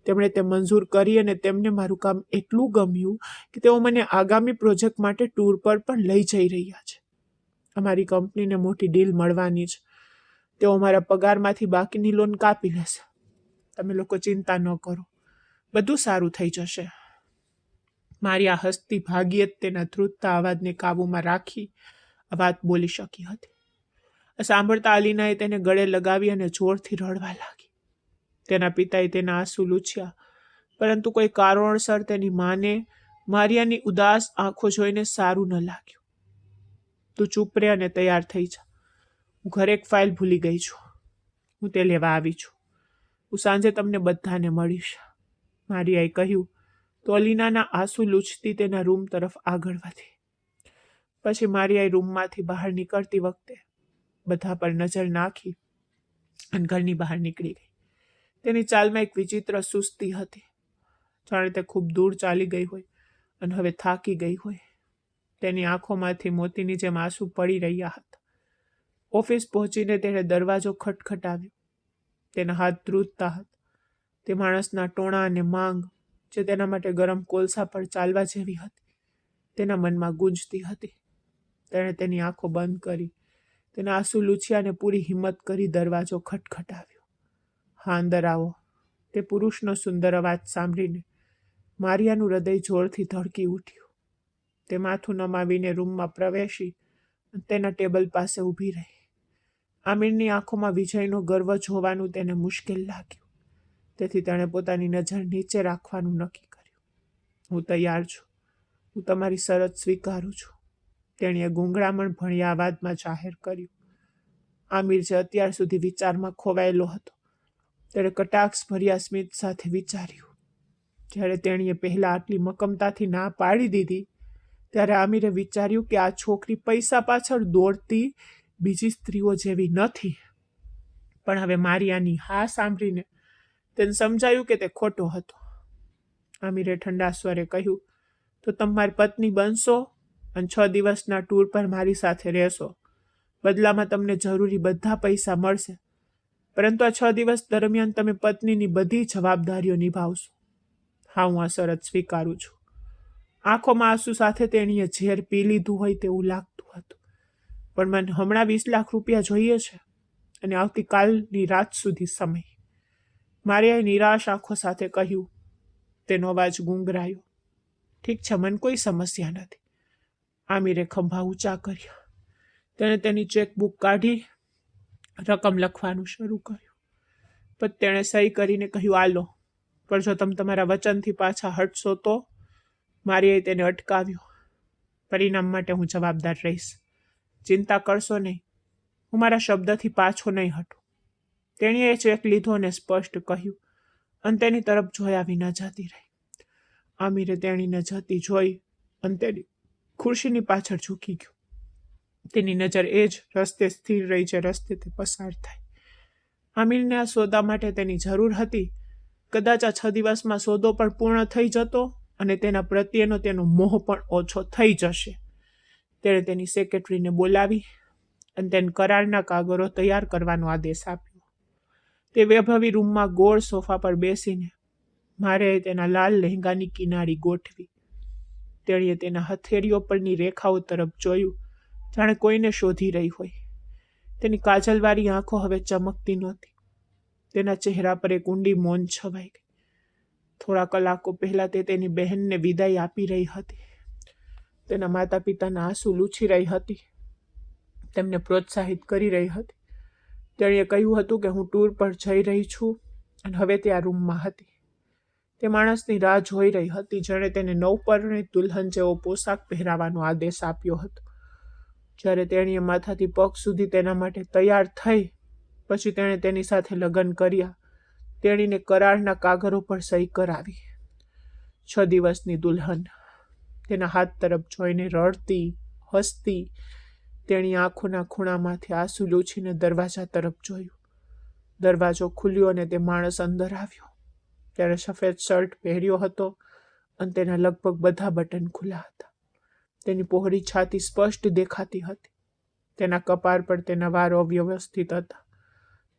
તેમણે તે મંજૂર કરી અને તેમને મારું કામ એટલું ગમ્યું કે તેઓ મને આગામી પ્રોજેક્ટ માટે ટૂર પર પણ લઈ જઈ રહ્યા છે. અમારી કંપનીને મોટી ડીલ મળવાની છે. તેઓ મારા પગારમાંથી બાકીની લોન કાપી લેશે. તમે લોકો ચિંતા ન કરો, બધું સારું થઈ જશે. મારિયા હસતી ભાગીએ તેના ધ્રુજતા અવાજને કાબૂમાં રાખી આ વાત બોલી શકી હતી. સાંભળતા અલીનાએ તેને ગળે લગાવી અને જોરથી રડવા લાગી. તેના પિતાએ તેના આંસુ લૂછ્યા, પરંતુ કોઈ કારણોસર તેની માને મારિયાની ઉદાસ આંખો જોઈને સારું ન લાગ્યું. તું ચૂપ રહે અને તૈયાર થઈ જા. હું ઘરે એક ફાઇલ ભૂલી ગઈ છું. હું તે લેવા આવી છું. હું સાંજે તમને બધાને મળીશ, મારિયાએ કહ્યું. તો અલીનાના આંસુ લૂછતી તેના રૂમ તરફ આગળ વધી. પછી મારિયાએ રૂમમાંથી બહાર નીકળતી વખતે બધા પર નજર નાખી અને ઘરની બહાર નીકળી ગઈ. તેની ચાલમાં એક વિચિત્ર સુસ્તી હતી, જાણે તે ખૂબ દૂર ચાલી ગઈ હોય અને હવે થાકી ગઈ હોય. તેની આંખોમાંથી મોતીની જેમ આંસુ પડી રહ્યા હતા. ઓફિસ પહોંચીને તેણે દરવાજો ખટખટાવ્યો. તેના હાથ ધ્રુજતા હતા. તે માણસના ટોણા અને માંગ જે તેના માટે ગરમ કોલસા પર ચાલવા જેવી હતી તેના મનમાં ગુંજતી હતી. તેણે તેની આંખો બંધ કરી, તેના આંસુ લૂછ્યા અને પૂરી હિંમત કરી દરવાજો ખટખટાવ્યો. હા, અંદર આવો. તે પુરુષનો સુંદર અવાજ સાંભળીને મારિયાનું હૃદય જોરથી ધડકી ઉઠ્યું. તે માથું નમાવીને રૂમમાં પ્રવેશી અને તેના ટેબલ પાસે ઊભી રહી. આમિરની આંખોમાં વિજયનો ગર્વ જોવાનું તેને મુશ્કેલ લાગ્યું. તેથી તેણે પોતાની નજર નીચે રાખવાનું નક્કી કર્યું. હું તૈયાર છું. હું તમારી શરત સ્વીકારું છું, તેણીએ ગૂંગળામણ ભણ્યા અવાજમાં જાહેર કર્યું. આમિર, જે અત્યાર સુધી વિચારમાં ખોવાયેલો હતો, તેણે કટાક્ષ ભર્યા સ્મિત સાથે વિચાર્યું. જ્યારે તેણીએ પહેલાં આટલી મક્કમતાથી ના પાડી દીધી ત્યારે આમિરે વિચાર્યું કે આ છોકરી પૈસા પાછળ દોડતી બીજી સ્ત્રીઓ જેવી નથી. પણ હવે મારિયાની હા સાંભળીને તેને સમજાયું કે તે ખોટો હતો. આમિરે ઠંડા સ્વરે કહ્યું, તો તમારી પત્ની બનશો અને 6 દિવસના ટૂર પર મારી સાથે રહેશો. બદલામાં તમને જરૂરી બધા પૈસા મળશે, પરંતુ આ 6 દિવસ દરમિયાન તમે પત્નીની બધી જવાબદારીઓ નિભાવશો. હા, હું આ શરત સ્વીકારું છું. આંખોમાં આંસુ સાથે તેણીએ ઝેર પી લીધું હોય તેવું લાગતું હતું. પણ મને હમણાં 20 લાખ રૂપિયા જોઈએ છે અને આવતીકાલની રાત સુધી સમય. મારિયાએ નિરાશ આંખો સાથે કહ્યું. તેનો અવાજ ગુંગરાયો. ઠીક છે, મને કોઈ સમસ્યા નથી. આમિરે ખંભા ઊંચા કર્યા. તેણે તેની ચેકબુક કાઢી રકમ લખવાનું શરૂ કર્યું. પણ તેણે સહી કરીને કહ્યું, આલો, પણ જો તમે તમારા વચનથી પાછા હટશો તો? મારિયાએ તેને અટકાવ્યો. પરિણામ માટે હું જવાબદાર રહીશ. ચિંતા કરશો નહીં, હું મારા શબ્દથી પાછો નહીં હટું. તેણીએ ચેક લીધો અને સ્પષ્ટ કહ્યું અને તેની તરફ જોયા વિના જતી રહી. આમિરે તેણીને જતી જોઈ અને તેની ખુરશીની પાછળ ઝૂકી ગયો. તેની નજર એ જ રસ્તે સ્થિર રહી જે રસ્તે તે પસાર થાય. આમિરને આ સોદા માટે તેની જરૂર હતી. કદાચ આ 6 દિવસમાં સોદો પણ પૂર્ણ થઈ જતો અને તેના પ્રત્યેનો તેનો મોહ પણ ઓછો થઈ જશે. તેણે તેની સેક્રેટરીને બોલાવી અને તેને કરારના કાગળો તૈયાર કરવાનો આદેશ આપ્યો. તે વૈભવી રૂમમાં ગોળ સોફા પર બેસીને મારે તેના લાલ લહેંગાની કિનારી ગોઠવી. તેણીએ તેના હથેળીઓ પરની રેખાઓ તરફ જોયું, જાણે કોઈને શોધી રહી હોય. તેની કાજલવાળી આંખો હવે ચમકતી નહોતી. તેના ચહેરા પર એક ઊંડી મૌન છવાઈ ગઈ. થોડા કલાકો પહેલા તે તેની બહેનને વિદાય આપી રહી હતી. તેના માતા પિતાના આંસુ લૂછી રહી હતી. તેમને પ્રોત્સાહિત કરી રહી હતી. તેણીએ કહ્યું હતું કે હું ટૂર પર જઈ રહી છું અને હવે તે આ રૂમમાં હતી. તે માણસની રાહ જોઈ રહી હતી જેણે તેને નવપરિણીત દુલ્હન જેવો પોશાક પહેરાવવાનો આદેશ આપ્યો હતો. જ્યારે તેણીએ માથાથી પગ સુધી તેના માટે તૈયાર થઈ, પછી તેણે તેની સાથે લગ્ન કર્યા. તેણીને કરારના કાગળો પર સહી કરાવી. 6 દિવસની દુલ્હન તેના હાથ તરફ જોઈને રડતી, હસતી. તેણી આંખોના ખૂણામાંથી આંસુ લૂછીને દરવાજા તરફ જોયું. દરવાજો ખુલ્યો અને તે માણસ અંદર આવ્યો. તેણે સફેદ શર્ટ પહેર્યો હતો અને તેના લગભગ બધા બટન ખુલ્લા હતા. તેની પહોળી છાતી સ્પષ્ટ દેખાતી હતી. તેના કપાળ પર તેના વાળ અવ્યવસ્થિત હતા.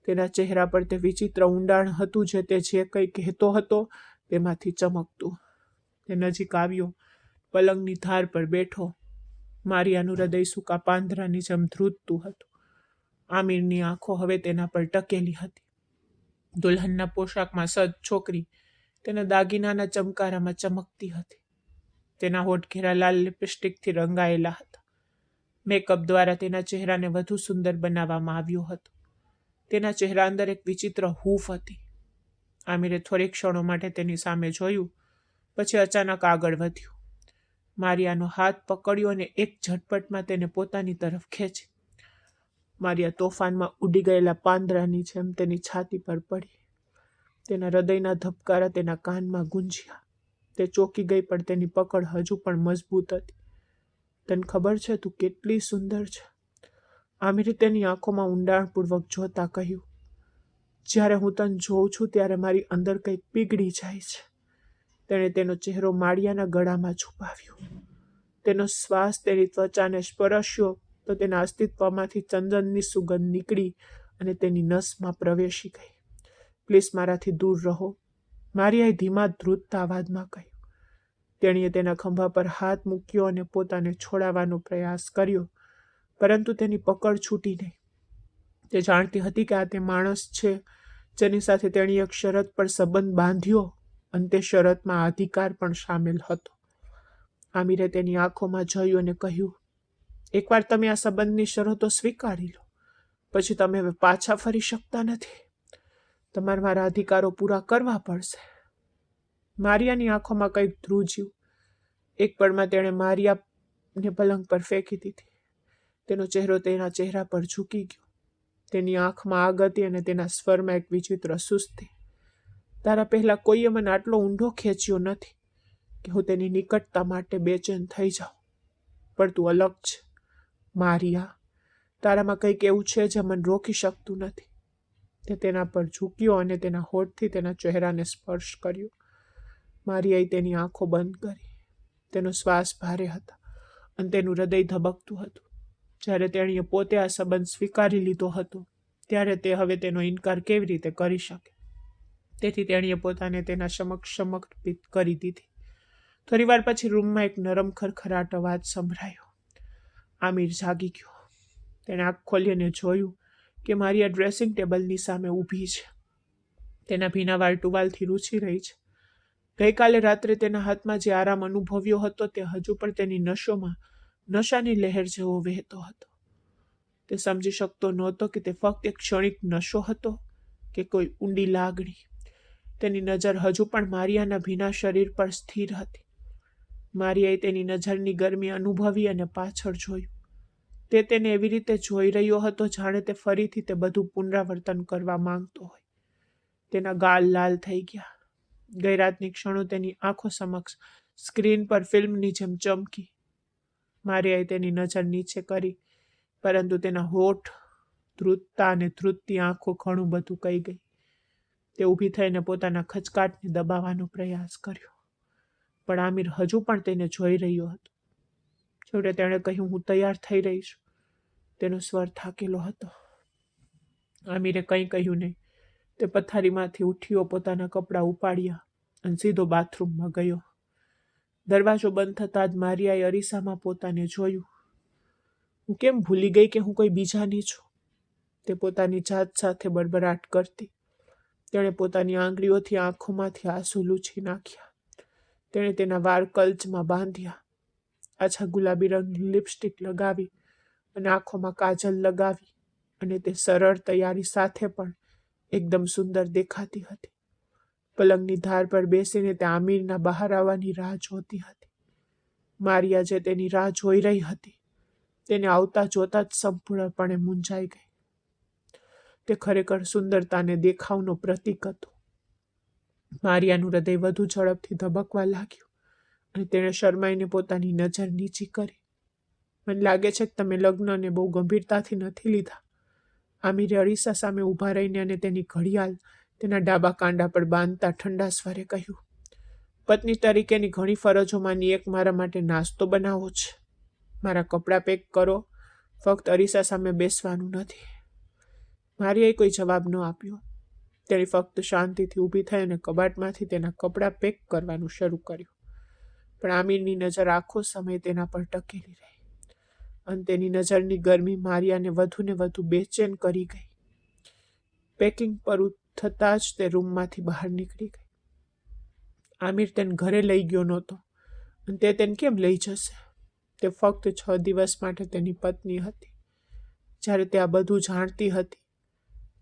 તેના ચહેરા પર તે વિચિત્ર ઊંડાણ હતું જે તે જે કંઈ કહેતો હતો તેમાંથી ચમકતું. તે નજીક આવ્યો, પલંગની ધાર પર બેઠો. મારિયાનું હૃદય સૂકા પાંદડાની જેમ ધ્રુજતું હતું. આમિરની આંખો હવે તેના પર ટકેલી હતી. દુલ્હનના પોશાકમાં સજ્જ છોકરી તેના દાગીનાના ચમકારામાં ચમકતી હતી. તેના હોઠ ઘેરા લાલ લિપસ્ટિકથી રંગાયેલા હતા. મેકઅપ દ્વારા તેના ચહેરાને વધુ સુંદર બનાવવામાં આવ્યો હતો. તેના ચહેરા અંદર એક વિચિત્ર હૂંફ હતી. આમિરે થોડીક ક્ષણો માટે તેની સામે જોયું, પછી અચાનક આગળ વધ્યું. મારિયાનો હાથ પકડ્યો અને એક ઝટપટમાં તેને પોતાની તરફ ખેંચી. મારિયા તોફાનમાં ઉડી ગયેલા પાંદડાની જેમ તેની છાતી પર પડી. તેના હૃદયના ધબકારા તેના કાનમાં ગુંજ્યા. તે ચોંકી ગઈ, પણ તેની પકડ હજુ પણ મજબૂત હતી. તને ખબર છે તું કેટલી સુંદર છે? આમિરે તેની આંખોમાં ઊંડાણપૂર્વક જોતા કહ્યું. જ્યારે હું તને જોઉં છું ત્યારે મારી અંદર કંઈક પીગળી જાય છે. તેણે તેનો ચહેરો માળિયાના ગળામાં છુપાવ્યો. તેનો શ્વાસ તેની ત્વચાને સ્પર્શ્યો તો તેના અસ્તિત્વમાંથી ચંદનની સુગંધ નીકળી અને તેની નસમાં પ્રવેશી ગઈ. પ્લીઝ મારાથી દૂર રહો, મારિયાએ ધીમા ધ્રુજતા અવાજમાં કહ્યું. તેણીએ તેના ખંભા પર હાથ મૂક્યો અને પોતાને છોડાવવાનો પ્રયાસ કર્યો, પરંતુ તેની પકડ છૂટી નહીં. તે જાણતી હતી કે આ તે માણસ છે જેની સાથે તેણીએ એક શરત પર સંબંધ બાંધ્યો અને તે શરતમાં અધિકાર પણ સામેલ હતો. આમિરે તેની આંખોમાં જોયું અને કહ્યું, એકવાર તમે આ સંબંધની શરતો સ્વીકારી લો, પછી તમે હવે પાછા ફરી શકતા નથી. તમારે મારા અધિકારો પૂરા કરવા પડશે. મારિયાની આંખોમાં કંઈક ધ્રુજ્યું. એક પળમાં તેણે મારિયાને પલંગ પર ફેંકી દીધી. તેનો ચહેરો તેના ચહેરા પર ઝૂકી ગયો. તેની આંખમાં આગ હતી અને તેના સ્વરમાં એક વિચિત્ર સુસ્તી. તારા પહેલાં કોઈએ મને આટલો ઊંડો ખેંચ્યો નથી કે હું તેની નિકટતા માટે બેચેન થઈ જાઉં. પણ તું અલગ છે મારિયા. તારામાં કંઈક એવું છે જે મને રોકી શકતું નથી. તે તેના પર ઝૂક્યો અને તેના હોઠથી તેના ચહેરાને સ્પર્શ કર્યો. મારિયાએ તેની આંખો બંધ કરી. તેનો શ્વાસ ભારે હતા અને તેનું હૃદય ધબકતું હતું. જ્યારે તેણીએ પોતે આ સંબંધ સ્વીકારી લીધો હતો ત્યારે તે હવે તેનો ઇનકાર કેવી રીતે કરી શકે? તેથી તેણીએ પોતાને તેના સમર્પિત કરી દીધી. થોડીવાર પછી રૂમમાં એક નરમ ખરખરાટ અવાજ સંભળાયો. આમિર જાગી ગયો. તેણે આંખ ખોલીને જોયું કે મારિયા ડ્રેસિંગ ટેબલની સામે ઊભી છે. તેના ભીના વાળ ટુવાલથી રૂછી રહી છે. ગઈકાલે રાત્રે તેના હાથમાં જે આરામ અનુભવ્યો હતો તે હજુ પણ તેની નસોમાં નશાની લહેર જેવો વહેતો હતો. તે સમજી શકતો નહોતો કે તે ફક્ત એક ક્ષણિક નશો હતો કે કોઈ ઊંડી લાગણી. તેની નજર હજુ પણ મારિયાના ભીના શરીર પર સ્થિર હતી. મારિયાએ તેની નજરની ગરમી અનુભવી અને પાછળ જોયું. તે તેને એવી રીતે જોઈ રહ્યો હતો જાણે તે ફરીથી તે બધું પુનરાવર્તન કરવા માંગતો હોય. તેના ગાલ લાલ થઈ ગયા. ગઈ રાતની ક્ષણો તેની આંખો સમક્ષ સ્ક્રીન પર ફિલ્મની જેમ ચમકી. મારિયાએ તેની નજર નીચે કરી, પરંતુ તેના હોઠ ધ્રુજતા અને ધ્રુજતી આંખો ઘણું બધું કહી ગઈ. તે ઊભી થઈને પોતાના ખચકાટને દબાવવાનો પ્રયાસ કર્યો, પણ આમિર હજુ પણ તેને જોઈ રહ્યો હતો. છેવટે તેણે કહ્યું, હું તૈયાર થઈ રહી છું. તેનો સ્વર થાકેલો હતો. આમિરે કંઈ કહ્યું નહીં. તે પથારીમાંથી ઉઠ્યો, પોતાના કપડાં ઉપાડ્યા અને સીધો બાથરૂમમાં ગયો. દરવાજો બંધ થતાં જ મારિયાએ અરીસામાં પોતાને જોયું. હું કેમ ભૂલી ગઈ કે હું કોઈ બીજાની છું? તે પોતાની જાત સાથે બડબડાટ કરતી. તેણે પોતાની આંગળીઓથી આંખોમાંથી આંસુ લૂછી નાખ્યા. તેણે તેના વાળ કલ્ચમાં બાંધ્યા. આછા ગુલાબી રંગની લિપસ્ટિક લગાવી અને આંખોમાં કાજલ લગાવી અને તે સરળ તૈયારી સાથે પણ એકદમ સુંદર દેખાતી હતી. પલંગની ધાર પર બેસીને તે આમિરના બહાર આવવાની રાહ જોતી હતી. મારિયા જે તેની રાહ જોઈ રહી હતી તેને આવતા જોતા જ સંપૂર્ણપણે મૂંઝાઈ ગઈ. તે ખરેખર સુંદરતાને દેખાવનો પ્રતીક હતું. મારિયાનું હૃદય વધુ ઝડપથી ધબકવા લાગ્યું અને તેણે શરમાઈને પોતાની નજર નીચી કરી. મને લાગે છે કે તમે લગ્નને બહુ ગંભીરતાથી નથી લીધા. આમિરે અરીસા સામે ઊભા રહીને અને તેની ઘડિયાળ તેના ડાબા કાંડા પર બાંધતા ઠંડા સ્વરે કહ્યું, પત્ની તરીકેની ઘણી ફરજોમાંની એક મારા માટે નાસ્તો બનાવવો છે. મારા કપડાં પેક કરો. ફક્ત અરીસા સામે બેસવાનું નથી. મારિયાએ કોઈ જવાબ ન આપ્યો. તેણે ફક્ત શાંતિથી ઊભી થઈ અને કબાટમાંથી તેના કપડાં પેક કરવાનું શરૂ કર્યું. પણ આમિરની નજર આખો સમય તેના પર ટકેલી રહી અને તેની નજરની ગરમી મારિયાને વધુને વધુ બેચેન કરી ગઈ. પેકિંગ પૂરું થતાં જ તે રૂમમાંથી બહાર નીકળી ગઈ. આમિર તેને ઘરે લઈ ગયો નહોતો અને તે તેને કેમ લઈ જશે? તે ફક્ત 6 દિવસ માટે તેની પત્ની હતી. જ્યારે તે આ બધું જાણતી હતી,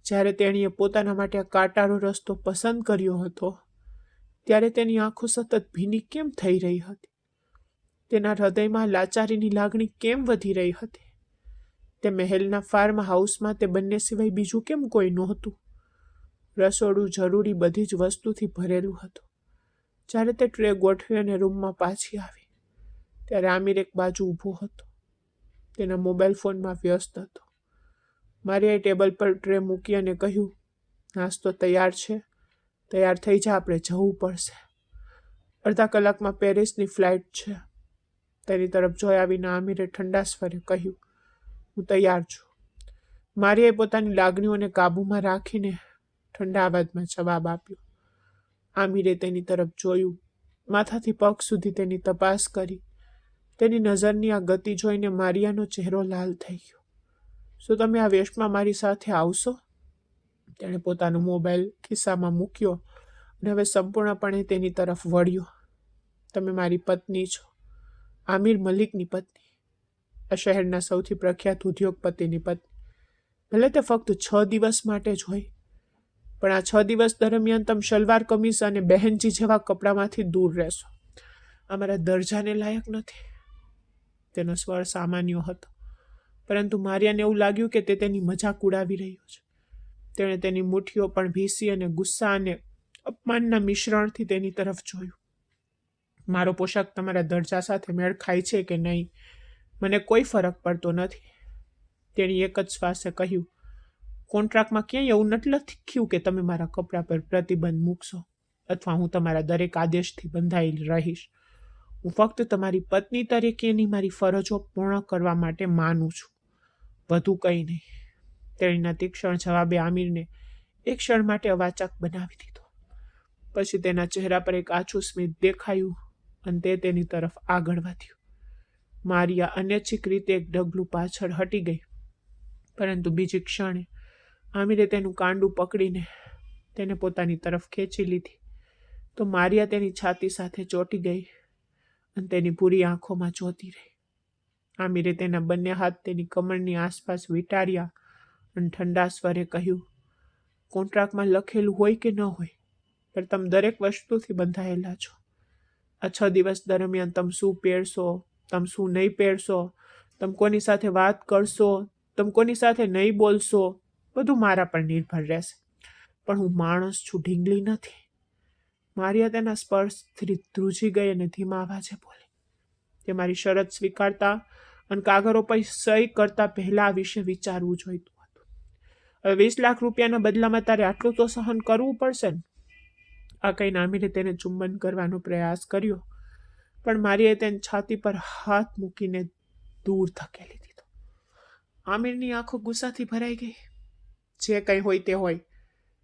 જ્યારે તેણીએ પોતાના માટે આ કાંટાળો રસ્તો પસંદ કર્યો હતો, ત્યારે તેની આંખો સતત ભીની કેમ થઈ રહી હતી? તેના હૃદયમાં લાચારીની લાગણી કેમ વધી રહી હતી? તે મહેલના ફાર્મ હાઉસમાં તે બંને સિવાય બીજું કેમ કોઈ નહોતું? રસોડું જરૂરી બધી જ વસ્તુથી ભરેલું હતું. જ્યારે તે ટ્રે ગોઠવી અને રૂમમાં પાછી આવી ત્યારે આમિર એક બાજુ ઊભો હતો. તેના મોબાઈલ ફોનમાં વ્યસ્ત હતો. મારિયાએ ટેબલ પર ટ્રે મૂકી અને કહ્યું, નાસ્તો તૈયાર છે. તૈયાર થઈ જા, આપણે જવું પડશે. અડધા કલાકમાં પેરિસની ફ્લાઇટ છે. તેની તરફ જોયા વિના આમિરે ઠંડા સ્વરે કહ્યું, હું તૈયાર છું. મારિયાએ પોતાની લાગણીઓને કાબૂમાં રાખીને ઠંડા અવાજમાં જવાબ આપ્યો. આમિરે તેની તરફ જોયું, માથાથી પગ સુધી તેની તપાસ કરી. તેની નજરની આ ગતિ જોઈને મારિયાનો ચહેરો લાલ થઈ ગયો. શું તમે આ વેશમાં મારી સાથે આવશો? તેણે પોતાનો મોબાઈલ ખિસ્સામાં મૂક્યો અને હવે સંપૂર્ણપણે તેની તરફ વળ્યો. તમે મારી પત્ની છો, આમિર મલિકની પત્ની, આ શહેરના સૌથી પ્રખ્યાત ઉદ્યોગપતિની પત્ની. ભલે તે ફક્ત 6 દિવસ માટે જ હોય, પણ આ 6 દિવસ દરમિયાન તમે સલવાર કમીઝ અને બહેનજી જેવા કપડામાંથી દૂર રહેશો. અમારા દરજાને લાયક નથી. તેનો સ્વર સામાન્ય હતો, પરંતુ મારિયાને એવું લાગ્યું કે તે તેની મજાક ઉડાવી રહ્યો છે. તેણે તેની મુઠ્ઠીઓ પણ ભીસી અને ગુસ્સા અને અપમાનના મિશ્રણથી તેની તરફ જોયું. મારો પોશાક તમારા દરજ્જા સાથે મેળ ખાય છે કે નહીં મને કોઈ ફરક પડતો નથી. તેણી એક જ શ્વાસે કહ્યું, કોન્ટ્રાક્ટમાં ક્યાંય એવું નથી લખ્યું કે તમે મારા કપડાં પર પ્રતિબંધ મૂકશો અથવા હું તમારા દરેક આદેશથી બંધાયેલ રહીશ. હું ફક્ત તમારી પત્ની તરીકેની મારી ફરજો પૂર્ણ કરવા માટે માનું છું, વધુ કંઈ નહીં. તેણીના તીક્ષ્ણ જવાબે આમિરને એક ક્ષણ માટે અવાચક બનાવી દીધો. પછી તેના ચહેરા પર એક આછું સ્મિત દેખાયું અને તે તેની તરફ આગળ વધ્યું. મારિયા અનૈચ્છિક રીતે એક ડગલું પાછળ હટી ગઈ, પરંતુ બીજી ક્ષણે આમિરે તેનું કાંડું પકડીને તેને પોતાની તરફ ખેંચી લીધી તો મારિયા તેની છાતી સાથે ચોંટી ગઈ અને તેની પૂરી આંખોમાં જોતી રહી. આમિરે તેના બંને હાથ તેની કમરની આસપાસ વીંટાળ્યા અને ઠંડા સ્વરે કહ્યું, કોન્ટ્રાક્ટમાં લખેલું હોય કે ન હોય, પણ તમે દરેક વસ્તુથી બંધાયેલા છો. આ 6 દિવસ દરમિયાન તમે શું પહેરશો, તમે શું નહીં પહેરશો, તમે કોની સાથે વાત કરશો, તમે કોની સાથે નહીં બોલશો, બધું મારા પર નિર્ભર રહેશે. પણ હું માણસ છું, ઢીંગલી નથી. મારિયા તેના સ્પર્શથી ધ્રુજી ગઈ અને ધીમા અવાજે બોલી, તે મારી શરત સ્વીકારતા અને કાગળો પર સહી કરતા પહેલા આ વિશે વિચારવું જોઈતું હતું. હવે 20 લાખ રૂપિયાના બદલામાં તારે આટલું તો સહન કરવું પડશે ને. આ કહીને આમિરે તેને ચુંબન કરવાનો પ્રયાસ કર્યો, પણ મારીએ તેની છાતી પર હાથ મૂકીને દૂર ધકેલી દીધો. આમિરની આંખો ગુસ્સાથી ભરાઈ ગઈ. જે કંઈ હોય તે હોય,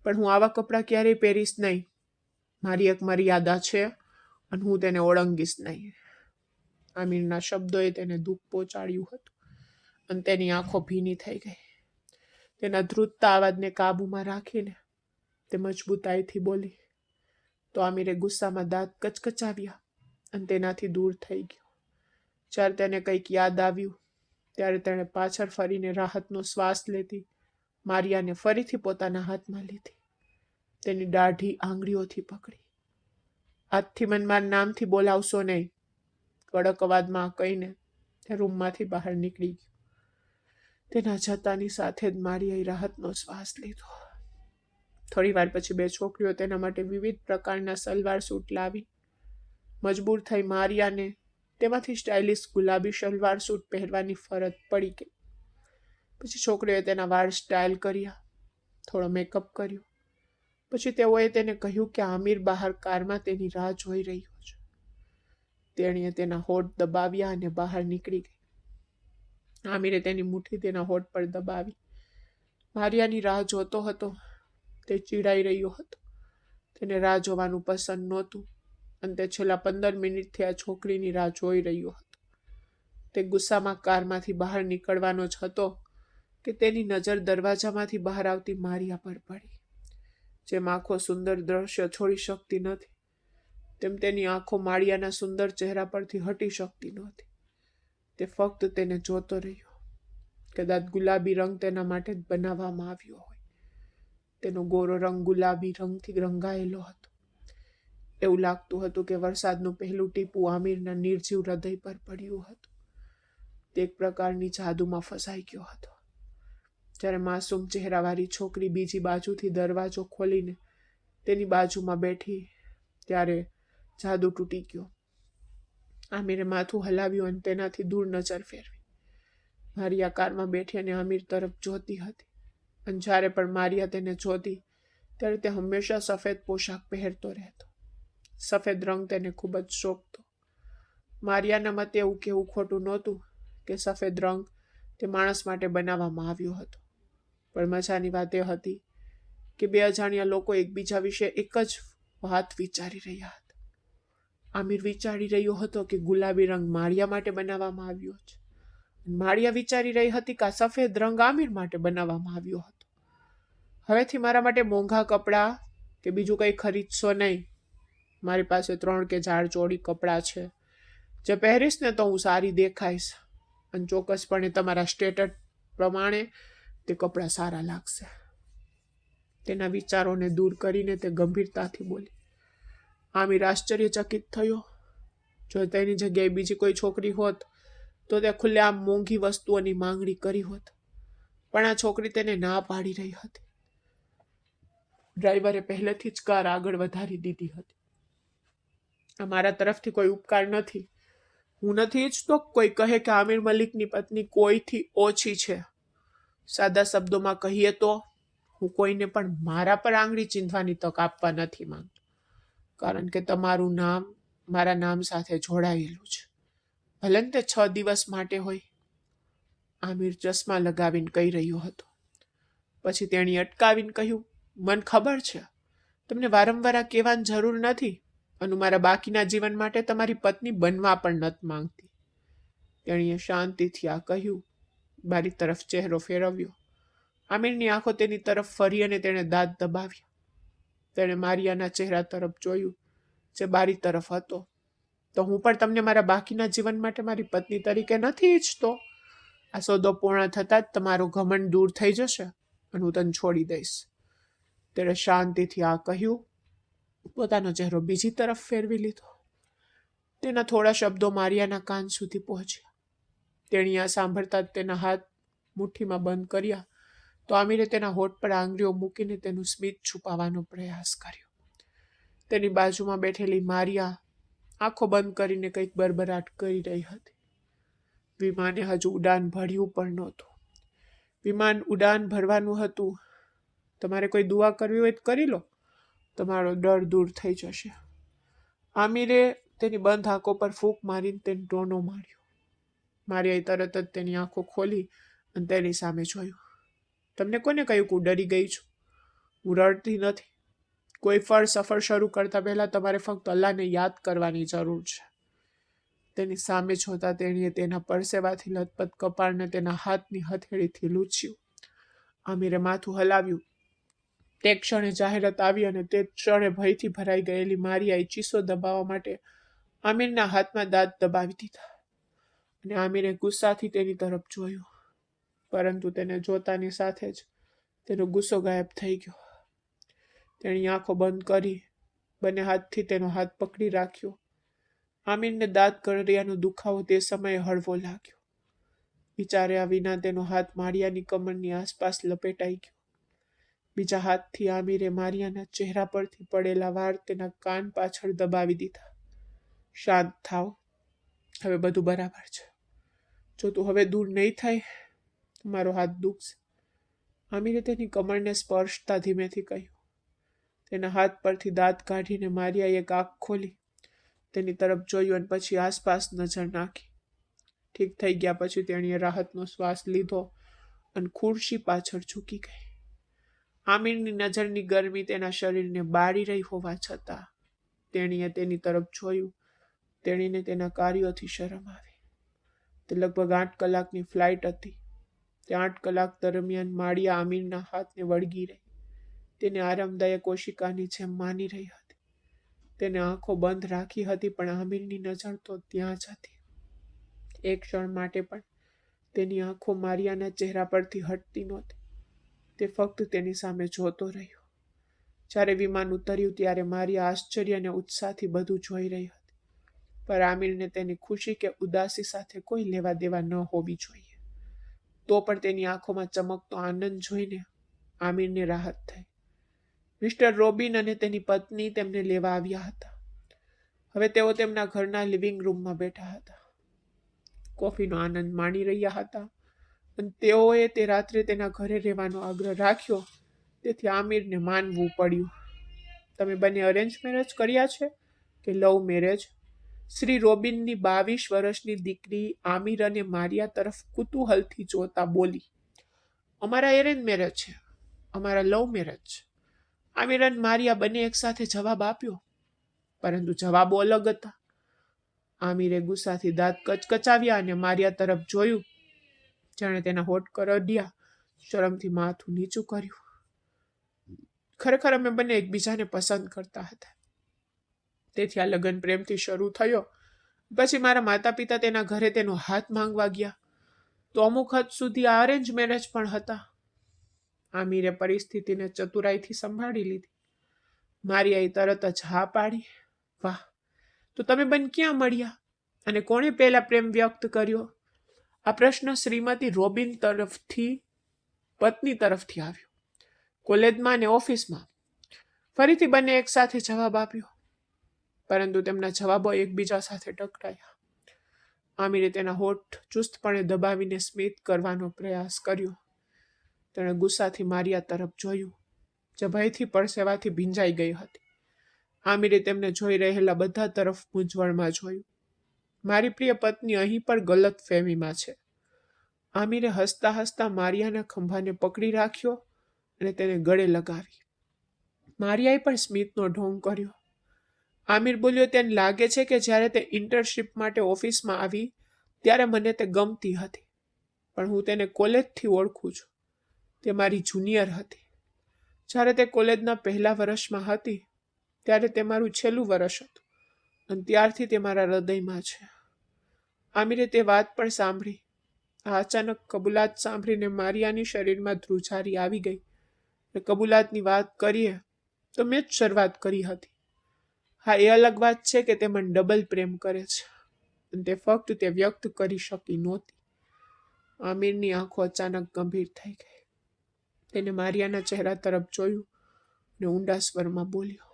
પણ હું આવા કપડાં ક્યારેય પહેરીશ નહીં. મારી એક મર્યાદા છે અને હું તેને ઓળંગીશ નહીં. આમિરના શબ્દોએ તેને દુઃખ પહોંચાડ્યું હતું અને તેની આંખો ભીની થઈ ગઈ. તેના ધ્રુજતા અવાજને કાબૂમાં રાખીને તે મજબૂતાઈથી બોલી તો આમિરે ગુસ્સામાં દાંત કચકચાવ્યા અને તેનાથી દૂર થઈ ગયો. જ્યારે તેને કંઈક યાદ આવ્યું ત્યારે તેણે પાછળ ફરીને રાહતનો શ્વાસ લેતી મારિયાને ફરીથી પોતાના હાથમાં લીધી. તેની દાઢી આંગળીઓથી પકડી. આજથી મને મારા નામથી બોલાવશો નહીં, કડક અવાજમાં કહીને તે રૂમમાંથી બહાર નીકળી ગયો. તેના જતાની સાથે જ મારિયાએ રાહતનો શ્વાસ લીધો. થોડી વાર પછી 2 છોકરીઓ તેના માટે વિવિધ પ્રકારના સલવાર સૂટ લાવી. મજબૂર થઈ મારિયાને તેમાંથી સ્ટાઇલિશ ગુલાબી સલવાર સૂટ પહેરવાની ફરજ પડી ગઈ. પછી છોકરીઓએ તેના વાળ સ્ટાઇલ કર્યા, થોડો મેકઅપ કર્યો. પછી તેઓએ તેને કહ્યું કે આમિર બહાર કારમાં તેની રાહ જોઈ રહ્યો છે. તેણીએ તેના હોઠ દબાવ્યા અને બહાર નીકળી ગઈ. આમિરે તેની મુઠ્ઠી તેના હોઠ પર દબાવી. મારિયાની રાહ જોતો હતો. તે ચીડાઈ રહ્યો હતો. તેને રાહ જોવાનું પસંદ નહોતું અને તે છેલ્લા 15 મિનિટથી આ છોકરીની રાહ જોઈ રહ્યો હતો. તે ગુસ્સામાં કારમાંથી બહાર નીકળવાનો જ હતો કે તેની નજર દરવાજામાંથી બહાર આવતી મારિયા પર પડી. જેમ આંખો સુંદર દ્રશ્ય છોડી શકતી નથી, તેમ તેની આંખો માળિયાના સુંદર ચહેરા પરથી હટી શકતી નહોતી. તે ફક્ત તેને જોતો રહ્યો. કદાચ ગુલાબી રંગ તેના માટે જ બનાવવામાં આવ્યો હોય. તેનો ગોરો રંગ ગુલાબી રંગથી રંગાયેલો હતો. એવું લાગતું હતું કે વરસાદનું પહેલું ટીપું આમિરના નિર્જીવ હૃદય પર પડ્યું હતું. તે એક પ્રકારની જાદુમાં ફસાઈ ગયો હતો. જ્યારે માસૂમ ચહેરાવાળી છોકરી બીજી બાજુથી દરવાજો ખોલીને તેની બાજુમાં બેઠી ત્યારે જાદુ તૂટી ગયો. આમિરે માથું હલાવ્યું અને તેનાથી દૂર નજર ફેરવી. મારિયા કારમાં બેઠી અને આમિર તરફ જોતી હતી અને જ્યારે પણ મારિયા તેને જોતી ત્યારે તે હંમેશા સફેદ પોશાક પહેરતો રહેતો. સફેદ રંગ તેને ખૂબ જ શોભતો. મારિયાના મતે એવું કહેવું ખોટું નહોતું કે સફેદ રંગ તે માણસ માટે બનાવવામાં આવ્યો હતો. પણ મજાની વાત એ હતી કે 2 અજાણ્યા લોકો એકબીજા વિશે એક જ વાત વિચારી રહ્યા હતા. આમિર વિચારી રહ્યો હતો કે ગુલાબી રંગ મારિયા માટે બનાવવામાં આવ્યો છે. મારિયા વિચારી રહી હતી કે આ સફેદ રંગ આમિર માટે બનાવવામાં આવ્યો હતો. હવેથી મારા માટે મોંઘા કપડાં કે બીજું કંઈ ખરીદશો નહીં. મારી પાસે 3 કે 4 જોડી કપડાં છે. જે પહેરીશ ને તો હું સારી દેખાઈશ અને ચોક્કસપણે તમારા સ્ટેટસ પ્રમાણે તે કપડાં સારા લાગશે. તેના વિચારોને દૂર કરીને તે ગંભીરતાથી બોલી. આમિર આશ્ચર્યચકિત થયો. જો તેની જગ્યાએ બીજી કોઈ છોકરી હોત તો તે ખુલ્લેઆમ મોંઘી વસ્તુઓની માંગણી કરી હોત. પણ આ છોકરી તેને ના પાડી રહી હતી. ડ્રાઈવરે પહેલેથી જ કાર આગળ વધારી દીધી હતી. આ મારા તરફથી કોઈ ઉપકાર નથી. હું નથી ઈચ્છતો કોઈ કહે કે આમિર મલિકની પત્ની કોઈથી ઓછી છે. સાદા શબ્દોમાં કહીએ તો હું કોઈને પણ મારા પર આંગળી ચીંધવાની તક આપવા નથી માંગતો, કારણ કે તમારું નામ મારા નામ સાથે જોડાયેલું છે, ભલે તે 6 દિવસ માટે હોય. આમિર ચશ્મા લગાવીને કહી રહ્યો હતો. પછી તેણે અટકાવીને કહ્યું, મને ખબર છે તમને વારંવાર આ કહેવાની જરૂર નથી, અને મારા બાકીના જીવન માટે તમારી પત્ની બનવા પણ નથી માંગતી. તેણીએ શાંતિથી આ કહ્યું, બારી તરફ ચહેરો ફેરવ્યો. આમિરની આંખો તેની તરફ ફરી અને તેણે દાંત દબાવ્યા. તેણે મારિયાના ચહેરા તરફ જોયું, જે બારી તરફ હતો. તો હું પણ તમને મારા બાકીના જીવન માટે મારી પત્ની તરીકે નથી ઈચ્છતો. આ સોદો પૂર્ણ થતાં જ તમારો ઘમંડ દૂર થઈ જશે અને હું તને છોડી દઈશ. તેણે શાંતિથી આ કહ્યું, પોતાનો ચહેરો બીજી તરફ ફેરવી લીધો. તેના થોડા શબ્દો મારિયાના કાન સુધી પહોંચ્યા. તેણી આ સાંભળતા જ તેના હાથ મુઠ્ઠીમાં બંધ કર્યા. તો આમિરે તેના હોઠ પર આંગળીઓ મૂકીને તેનું સ્મિત છુપાવવાનો પ્રયાસ કર્યો. તેની બાજુમાં બેઠેલી મારિયા આંખો બંધ કરીને કંઈક બરબરાટ કરી રહી હતી. વિમાને હજુ ઉડાન ભર્યું પણ નહોતું. વિમાન ઉડાન ભરવાનું હતું. તમારે કોઈ દુઆ કરવી હોય તો કરી લો, તમારો ડર દૂર થઈ જશે. આમિરે તેની બંધ આંખો પર ફૂંક મારીને તેને ટોનો માર્યો. મારિયાએ તરત જ તેની આંખો ખોલી અને તેની સામે જોયું. તમને કોને કહ્યું કે હું ડરી ગઈ છું? હું રડતી નથી. કોઈ સફર શરૂ કરતા પહેલા તમારે ફક્ત અલ્લાહને યાદ કરવાની જરૂર છે. તેની સામે જોતા તેણીએ તેના પરસેવાથી લથપથ કપાળને તેના હાથની હથેળીથી લૂછ્યું. આમિરે માથું હલાવ્યું. તે ક્ષણે જાહેરાત આવી અને તે ક્ષણે ભયથી ભરાઈ ગયેલી મારિયાએ ચીસો દબાવવા માટે આમિરના હાથમાં દાંત દબાવી દીધા. અને આમિરે ગુસ્સાથી તેની તરફ જોયું, પરંતુ તેને જોતાની સાથે જ તેનો ગુસ્સો ગાયબ થઈ ગયો. તેની આંખો બંધ કરી બંને હાથથી તેનો હાથ પકડી રાખ્યો. આમિરને દાંત કરડિયાનો દુખાવો તે સમયે હળવો લાગ્યો. વિચાર્યા વિના તેનો હાથ મારિયાની કમરની આસપાસ લપેટાઈ ગયો. બીજા હાથથી આમિરે મારિયાના ચહેરા પરથી પડેલા વાળ તેના કાન પાછળ દબાવી દીધા. શાંત થાવ, હવે બધું બરાબર છે. જો તું હવે દૂર નહીં થાય તો મારો હાથ દુખશે. આમિરે તેની કમરને સ્પર્શતા ધીમેથી કહ્યું. તેના હાથ પરથી દાંત કાઢીને મારિયાએ એક આંખ ખોલી, તેની તરફ જોયું અને પછી આસપાસ નજર નાખી. ઠીક થઈ ગયા પછી તેણીએ રાહતનો શ્વાસ લીધો અને ખુરશી પાછળ ઝૂકી ગઈ. આમિરની નજરની ગરમી તેના શરીરને બાળી રહી હોવા છતાં તેણીએ તેની તરફ જોયું. તેણીને તેના કાર્યોથી શરમ આવી. તે લગભગ 8 કલાકની ફ્લાઇટ હતી. તે 8 કલાક દરમિયાન માળિયા આમિરના હાથને વળગી રહી. તેને આરામદાયક ઓશિકાની જેમ માની રહી હતી. તેને આંખો બંધ રાખી હતી, પણ આમિરની નજર તો ત્યાં જ હતી. એક ક્ષણ માટે પણ તેની આંખો મારિયાના ચહેરા પરથી હટતી નહોતી. તે ફક્ત તેની સામે જોતો રહ્યો. જ્યારે વિમાન ઉતર્યું ત્યારે મારિયા આશ્ચર્ય અને ઉત્સાહથી બધું જોઈ રહી હતી. પર આમિરને તેની ખુશી કે ઉદાસી સાથે કોઈ લેવા દેવા ન હોવી જોઈએ. તો પણ તેની આંખોમાં ચમકતો આનંદ જોઈને આમિરને રાહત થઈ. મિસ્ટર રોબિન અને તેની પત્ની તેમને લેવા આવ્યા હતા. હવે તેઓ તેમના ઘરના લિવિંગ રૂમમાં બેઠા હતા. કોફીનો આનંદ માણી રહ્યા હતા અને તેઓએ તે રાત્રે તેના ઘરે રહેવાનો આગ્રહ રાખ્યો, તેથી આમિરને માનવું પડ્યું. તમે બંને અરેન્જ મેરેજ કર્યા છે કે લવ મેરેજ? શ્રી રોબિનની 22 વર્ષની દીકરી આમિર અને મારિયા તરફ કુતૂહલથી જોતા બોલી. અમારા એરેન્જ મેરેજ છે, અમારા લવ મેરેજ છે. આમિર અને મારિયા બંને એકસાથે જવાબ આપ્યો, પરંતુ જવાબો અલગ હતા. આમિરે ગુસ્સાથી દાંત કચકચાવ્યા અને મારિયા તરફ જોયું. જાણે તેના હોઠ કરડ્યા. શરમથી માથું નીચું કર્યું. ખરેખર અમે બંને એકબીજાને પસંદ કરતા હતા, તેથી આ લગ્ન પ્રેમથી શરૂ થયો. પછી મારા માતા પિતા તેના ઘરે તેનો હાથ માંગવા ગયા, તો અમુક હદ સુધી આ અરેન્જ મેરેજ પણ હતા. આમિરે પરિસ્થિતિને ચતુરાઈથી સંભાળી લીધી. મારિયાએ તરત જ હા પાડી. વાહ, તો તમે બંને ક્યાં મળ્યા અને કોણે પહેલા પ્રેમ વ્યક્ત કર્યો? આ પ્રશ્ન શ્રીમતી રોબિન તરફથી પત્ની તરફથી આવ્યો. કોલેજમાં અને ઓફિસમાં. ફરીથી બંને એકસાથે જવાબ આપ્યો, પરંતુ તેમના જવાબો એકબીજા સાથે ટકરાયા. આમિરે તેના હોઠ ચુસ્તપણે દબાવીને સ્મિત કરવાનો પ્રયાસ કર્યો. તેણે ગુસ્સાથી મારિયા તરફ જોયું, જે ભયથી પરસેવાથી ભીંજાઈ ગઈ હતી. આમિરે તેમને જોઈ રહેલા બધા તરફ મૂંઝવણમાં જોયું. મારી પ્રિય પત્ની અહીં પણ ગલત ફહેમીમાં છે. આમિરે હસતા હસતા મારિયાના ખંભાને પકડી રાખ્યો અને તેને ગળે લગાવી. મારિયાએ પણ સ્મિતનો ઢોંગ કર્યો. આમિર બોલ્યો, તેને લાગે છે કે જ્યારે તે ઇન્ટર્નશીપ માટે ઓફિસમાં આવી ત્યારે મને તે ગમતી હતી, પણ હું તેને કોલેજથી ઓળખું છું. તે મારી જુનિયર હતી. જ્યારે તે કોલેજના પહેલા વર્ષમાં હતી ત્યારે તે મારું છેલ્લું વર્ષ હતું, અને ત્યારથી તે મારા હૃદયમાં છે. આમિરે તે વાત પણ સાંભળી. આ અચાનક કબૂલાત સાંભળીને મારિયાની શરીરમાં ધ્રુજારી આવી ગઈ. કબૂલાતની વાત કરીએ તો મેં જ શરૂઆત કરી હતી. હા, એ અલગ વાત છે કે તે મને ડબલ પ્રેમ કરે છે, અને તે ફક્ત તે વ્યક્ત કરી શકી નહોતી. આમિરની આંખો અચાનક ગંભીર થઈ ગઈ. તેને મારિયાના ચહેરા તરફ જોયું અને ઊંડા સ્વરમાં બોલ્યો.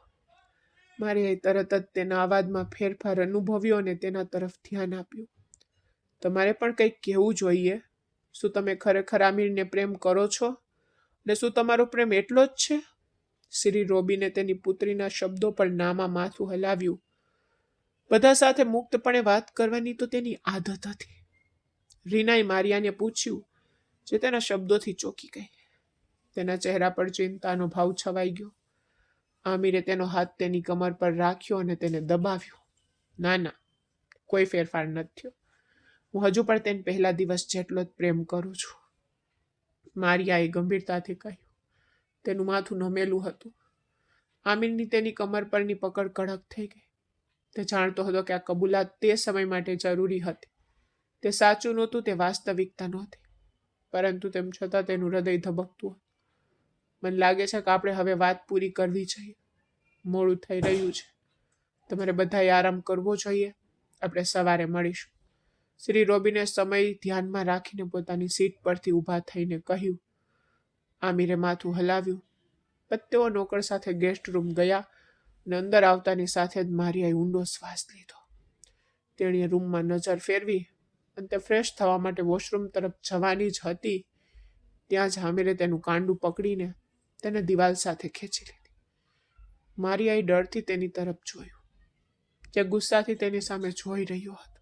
મારિયાએ તરત જ તેના અવાજમાં ફેરફાર અનુભવ્યો અને તેના તરફ ધ્યાન આપ્યું. તમારે પણ કંઈક કહેવું જોઈએ. શું તમે ખરેખર આમિરને પ્રેમ કરો છો? અને શું તમારો પ્રેમ એટલો જ છે? શ્રી રોબીને તેની પુત્રીના શબ્દો પર નામાં માથું હલાવ્યું. બધા સાથે મુક્તપણે વાત કરવાની તો તેની આદત હતી. રીનાએ મારિયાને પૂછ્યું, જે તેના શબ્દોથી ચોંકી ગઈ. તેના ચહેરા પર ચિંતાનો ભાવ છવાઈ ગયો. આમિરે તેનો હાથ તેની કમર પર રાખ્યો અને તેને દબાવ્યો. ના ના, કોઈ ફેરફાર નથી થયો. હું હજુ પણ તેને પહેલા દિવસ જેટલો જ પ્રેમ કરું છું. મારિયાએ ગંભીરતાથી કહ્યું. તેનું માથું નમેલું હતું. આમિરની તેની કમર પરની પકડ કડક થઈ ગઈ. તે જાણતો હતો કે આ કબૂલાત તે સમય માટે જરૂરી હતી. તે સાચું નહોતું, તે વાસ્તવિકતા નહોતી, પરંતુ તેમ છતાં તેનું હૃદય ધબકતું હતું. મને લાગે છે કે આપણે હવે વાત પૂરી કરવી જોઈએ. મોડું થઈ રહ્યું છે. તમારે બધાએ આરામ કરવો જોઈએ. આપણે સવારે મળીશું. શ્રી રોબીને સમય ધ્યાનમાં રાખીને પોતાની સીટ પરથી ઊભા થઈને કહ્યું. આમિરે માથું હલાવ્યું. પછી તેઓ નોકર સાથે ગેસ્ટ રૂમ ગયા અને અંદર આવતાની સાથે જ મારિયાએ ઊંડો શ્વાસ લીધો. તેણીએ રૂમમાં નજર ફેરવી અને તે ફ્રેશ થવા માટે વોશરૂમ તરફ જવાની જ હતી ત્યાં જ આમિરે તેનું કાંડું પકડીને તેને દિવાલ સાથે ખેંચી લીધી. મારિયાએ ડરથી તેની તરફ જોયું, જે ગુસ્સાથી તેની સામે જોઈ રહ્યો હતો.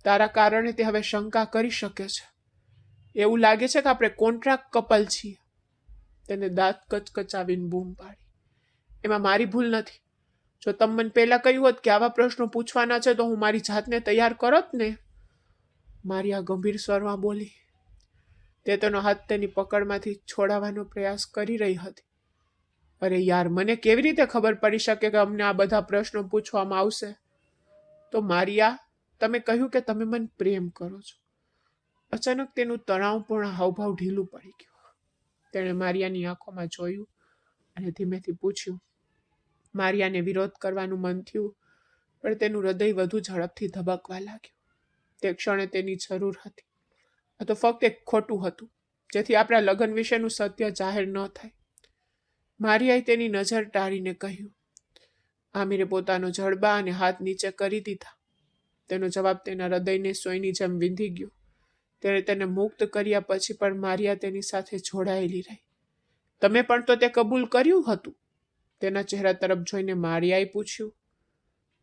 તારા કારણે તે હવે શંકા કરી શકે છે. એવું લાગે છે કે આપણે કોન્ટ્રાક્ટ કપલ છીએ. તેને દાંત કચકચાવીને બૂમ પાડી. એમાં મારી ભૂલ નથી. જો તમે મને પહેલા કહ્યું હોત કે આવા પ્રશ્નો પૂછવાના છે તો હું મારી જાતને તૈયાર કરત ને. મારિયા ગંભીર સ્વરમાં બોલી. તે તેનો હાથ તેની પકડમાંથી છોડાવવાનો પ્રયાસ કરી રહી હતી. અરે યાર, મને કેવી રીતે ખબર પડી શકે કે અમને આ બધા પ્રશ્નો પૂછવામાં આવશે? તો મારિયા, તમે કહ્યું કે તમે મને પ્રેમ કરો છો. અચાનક તેનું તણાવપૂર્ણ હાવભાવ ઢીલું પડી ગયું. તેણે મારિયાની આંખોમાં જોયું અને ધીમેથી પૂછ્યું. મારિયાને વિરોધ કરવાનું મન થયું, પણ તેનું હૃદય વધુ ઝડપથી ધબકવા લાગ્યું. તે ક્ષણે તેની જરૂર હતી. આ તો ફક્ત એક ખોટું હતું, જેથી આપણા લગ્ન વિશેનું સત્ય જાહેર ન થાય. મારિયાએ તેની નજર ટાળીને કહ્યું. આમિરે પોતાનો જડબા અને હાથ નીચે કરી દીધા. તેનો જવાબ તેના હૃદયને સોયની જેમ વીંધી ગયો. તેણે તેને મુક્ત કર્યા પછી પણ મારિયા તેની સાથે જોડાયેલી રહી. તમે પણ તો તે કબૂલ કર્યું હતું? તેના ચહેરા તરફ જોઈને મારિયાએ પૂછ્યું.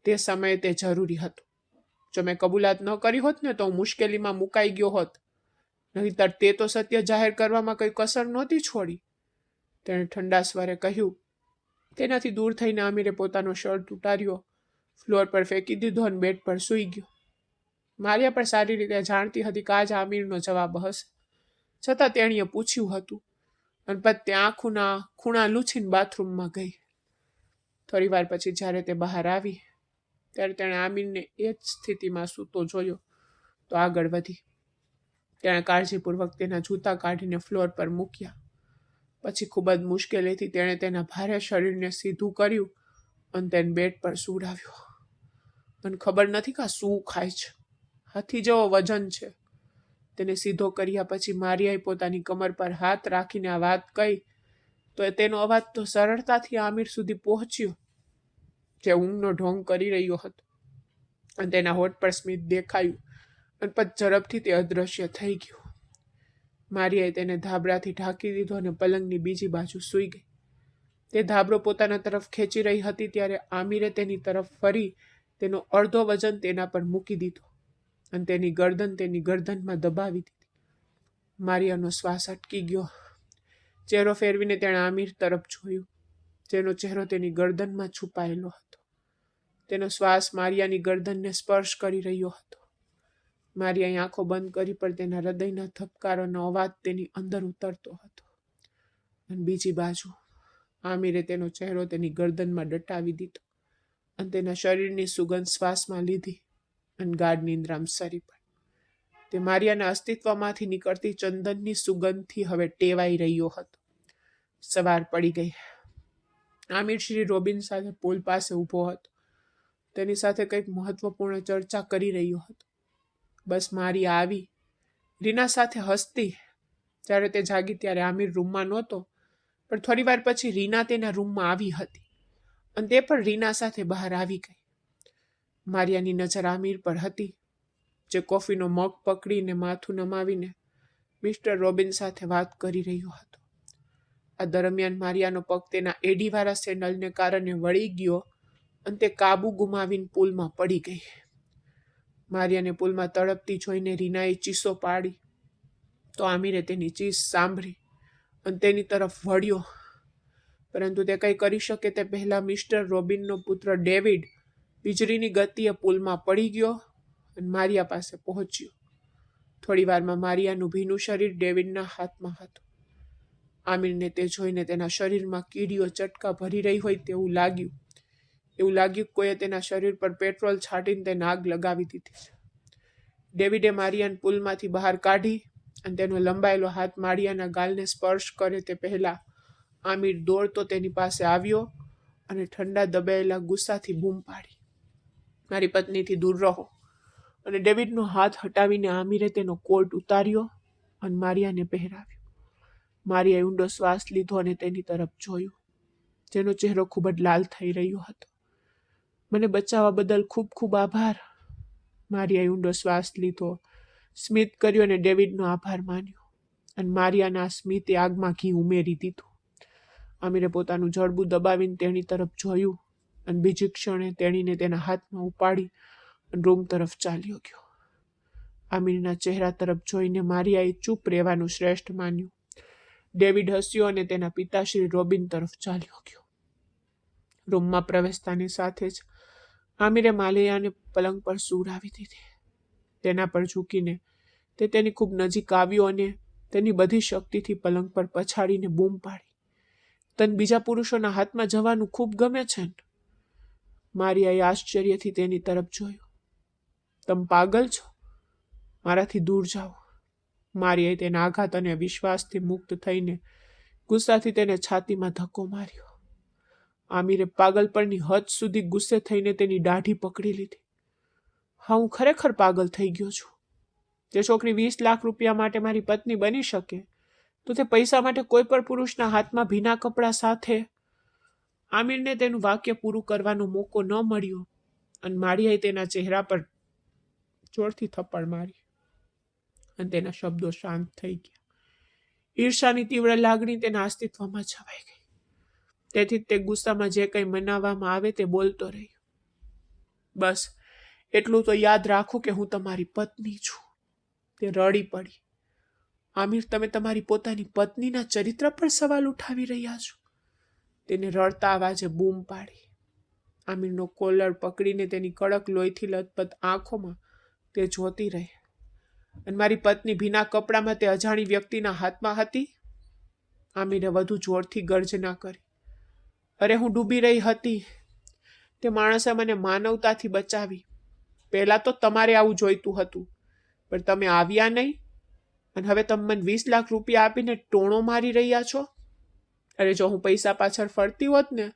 તે સમયે તે જરૂરી હતું. જો મેં કબૂલાત ન કરી હોત ને તો હું મુશ્કેલીમાં મુકાઈ ગયો હોત. નહીંતર તે તો સત્ય જાહેર કરવામાં કંઈ કસર નહોતી છોડી. તેણે ઠંડા સ્વરે કહ્યું. તેનાથી દૂર થઈને આમિરે પોતાનો શર્ટ ઉતાર્યો, ફ્લોર પર ફેંકી દીધો અને બેડ પર સૂઈ ગયો. મારિયા પણ સારી રીતે જાણતી હતી કે આજ આમિરનો જવાબ હશે. છતાં તેણીએ પૂછ્યું હતું અને પછી તે આંખોના ખૂણા લૂછીને બાથરૂમમાં ગઈ. થોડી વાર પછી જ્યારે તે બહાર આવી ત્યારે તેણે આમિરને એ જ સ્થિતિમાં સૂતો જોયો તો આગળ વધી. તેણે કાળજીપૂર્વક તેના જૂતા કાઢીને ફ્લોર પર મૂક્યા. પછી ખૂબ જ મુશ્કેલીથી તેણે તેના ભારે શરીરને સીધું કર્યું અને તેને બેડ પર સુવડાવ્યો. મને ખબર નથી કે આ શું ખાય છે. હાથી જેવો વજન છે. તેને સીધો કર્યા પછી મારિયાએ પોતાની કમર પર હાથ રાખીને આ વાત કહી. તો તેનો અવાજ તો સરળતાથી આમિર સુધી પહોંચ્યો, જે ઊંઘનો ઢોંગ કરી રહ્યો હતો, અને તેના હોઠ પર સ્મિત દેખાયું, અને પછી ઝડપથી તે અદૃશ્ય થઈ ગયું. મારિયાએ તેને ધાબળાથી ઢાંકી દીધો અને પલંગની બીજી બાજુ સૂઈ ગઈ. તે ધાબળો પોતાના તરફ ખેંચી રહી હતી ત્યારે આમિરે તેની તરફ ફરી તેનો અડધો વજન તેના પર મૂકી દીધો અને તેની ગરદન તેની ગરદનમાં દબાવી દીધી. મારિયાનો શ્વાસ અટકી ગયો. ચહેરો ફેરવીને તેણે આમિર તરફ જોયું, જેનો ચહેરો તેની ગરદનમાં છુપાયેલો હતો. તેનો શ્વાસ મારિયાની ગરદનને સ્પર્શ કરી રહ્યો હતો. મારિયાએ આંખો બંધ કરી, પણ તેના હૃદયના ધબકારાનો અવાજ તેની અંદર ઉતરતો હતો. અને બીજી બાજુ આમિરે તેનો ચહેરો તેની ગરદનમાં દટાવી દીધો અને તેના શરીરની સુગંધ શ્વાસમાં લીધી અને ગાઢ નિંદ્રામાં સરી પડી. તે મારિયાના અસ્તિત્વમાંથી નીકળતી ચંદનની સુગંધથી હવે ટેવાઈ રહ્યો હતો. સવાર પડી ગઈ. આમિર શ્રી રોબિન સાથે પુલ પાસે ઊભો હતો. તેની સાથે કંઈક મહત્વપૂર્ણ ચર્ચા કરી રહ્યો હતો. બસ મારિયા આવી. રીના સાથે હસતી. જ્યારે તે જાગી ત્યારે આમિર રૂમમાં નહોતો, પણ થોડી વાર પછી રીના તેના રૂમમાં આવી હતી અને તે પણ રીના સાથે બહાર આવી ગઈ. મારિયાની નજર આમિર પર હતી, જે કોફીનો મગ પકડીને માથું નમાવીને મિસ્ટર રોબિન સાથે વાત કરી રહ્યો હતો. આ દરમિયાન મારિયાનો પગ તેના એડીવાળા સેન્ડલને કારણે વળી ગયો અને તે કાબુ ગુમાવીને પુલમાં પડી ગઈ. મારિયાને પુલમાં તડપતી જોઈને રીનાએ ચીસો પાડી, તો આમિરે તેની ચીસ સાંભળી અને તેની તરફ વળ્યો, પરંતુ તે કંઈ કરી શકે તે પહેલા મિસ્ટર રોબિનનો પુત્ર ડેવિડ વીજળીની ગતિએ પુલમાં પડી ગયો અને મારિયા પાસે પહોંચ્યો. થોડી વારમાં મારિયાનું ભીનું શરીર ડેવિડના હાથમાં હતું. આમિરને તે જોઈને તેના શરીરમાં કીડીઓ ચટકા ભરી રહી હોય તેવું લાગ્યું. એવું લાગ્યું કે કોઈએ તેના શરીર પર પેટ્રોલ છાંટીને તેને આગ લગાવી દીધી છે. ડેવિડે મારિયાને પુલમાંથી બહાર કાઢી અને તેનો લંબાયેલો હાથ મારિયાના ગાલને સ્પર્શ કરે તે પહેલા આમિર દોડતો તેની પાસે આવ્યો અને ઠંડા દબાયેલા ગુસ્સાથી બૂમ પાડી, મારી પત્નીથી દૂર રહો. અને ડેવિડનો હાથ હટાવીને આમિરે તેનો કોટ ઉતાર્યો અને મારિયાને પહેરાવ્યો. મારિયાએ ઊંડો શ્વાસ લીધો અને તેની તરફ જોયું, જેનો ચહેરો ખૂબ જ લાલ થઈ રહ્યો હતો. મને બચાવવા બદલ ખૂબ ખૂબ આભાર. મારિયાએ ઊંડો શ્વાસ લીધો, સ્મિત કર્યો અને ડેવિડનો આભાર માન્યો. અને મારિયાના સ્મિતે આગમાં ઘી ઉમેરી દીધું. આમિરે પોતાનું જડબું દબાવીને તેણી તરફ જોયું અને બીજી ક્ષણે તેણીને તેના હાથમાં ઉપાડી અને રૂમ તરફ ચાલ્યો ગયો. આમિરના ચહેરા તરફ જોઈને મારિયાએ ચૂપ રહેવાનું શ્રેષ્ઠ માન્યું. ડેવિડ હસ્યો અને તેના પિતાશ્રી રોબિન તરફ ચાલ્યો ગયો. રૂમમાં પ્રવેશતાની સાથે જ આમિરે મારિયાને પલંગ પર સૂરાવી દીધી. તેના પર ઝૂકીને તે તેની ખૂબ નજીક આવ્યો અને તેની બધી શક્તિથી પલંગ પર પછાડીને બૂમ પાડી, તને બીજા પુરુષોના હાથમાં જવાનું ખૂબ ગમે છે ને? મારિયાએ આશ્ચર્યથી તેની તરફ જોયું. તમે પાગલ છો? મારાથી દૂર જાઓ. મારિયાએ તેના આઘાત અને વિશ્વાસથી મુક્ત થઈને ગુસ્સાથી તેને છાતીમાં ધક્કો માર્યો. આમિરે પાગલપણની હદ સુધી ગુસ્સે થઈને તેની દાઢી પકડી લીધી. હા, હું ખરેખર પાગલ થઈ ગયો છું. જે છોકરી 20 લાખ રૂપિયા માટે મારી પત્ની બની શકે, તો તે પૈસા માટે કોઈ પણ પુરુષના હાથમાં ભીના કપડા સાથે. આમિરને તેનું વાક્ય પૂરું કરવાનો મોકો ન મળ્યો અને મારિયાએ તેના ચહેરા પર જોરથી થપ્પડ મારી અને તેના શબ્દો શાંત થઈ ગયા. ઈર્ષાની તીવ્ર લાગણી તેના અસ્તિત્વમાં છવાઈ ગઈ. તેથી તે ગુસ્સામાં જે કંઈ મનાવવામાં આવે તે બોલતો રહ્યો. બસ એટલું તો યાદ રાખો કે હું તમારી પત્ની છું. તે રડી પડી. આમિર, તમે તમારી પોતાની પત્નીના ચરિત્ર પર સવાલ ઉઠાવી રહ્યા છો? તેને રડતા અવાજે બૂમ પાડી. આમિરનો કોલર પકડીને તેની કડક લોહીથી લથપથ આંખોમાં તે જોતી રહી. અને મારી પત્ની ભીના કપડામાં તે અજાણી વ્યક્તિના હાથમાં હતી? આમિરે વધુ જોરથી ગર્જના કરી. અરે, હું ડૂબી રહી હતી. તે માણસે મને માનવતાથી બચાવી. પહેલા તો તમારે આવું જોઈતું હતું, પણ તમે આવ્યા નહીં અને હવે તમે મને 20 લાખ રૂપિયા આપીને ટોણો મારી રહ્યા છો. અરે, જો હું પૈસા પાછળ ફરતી હોત ને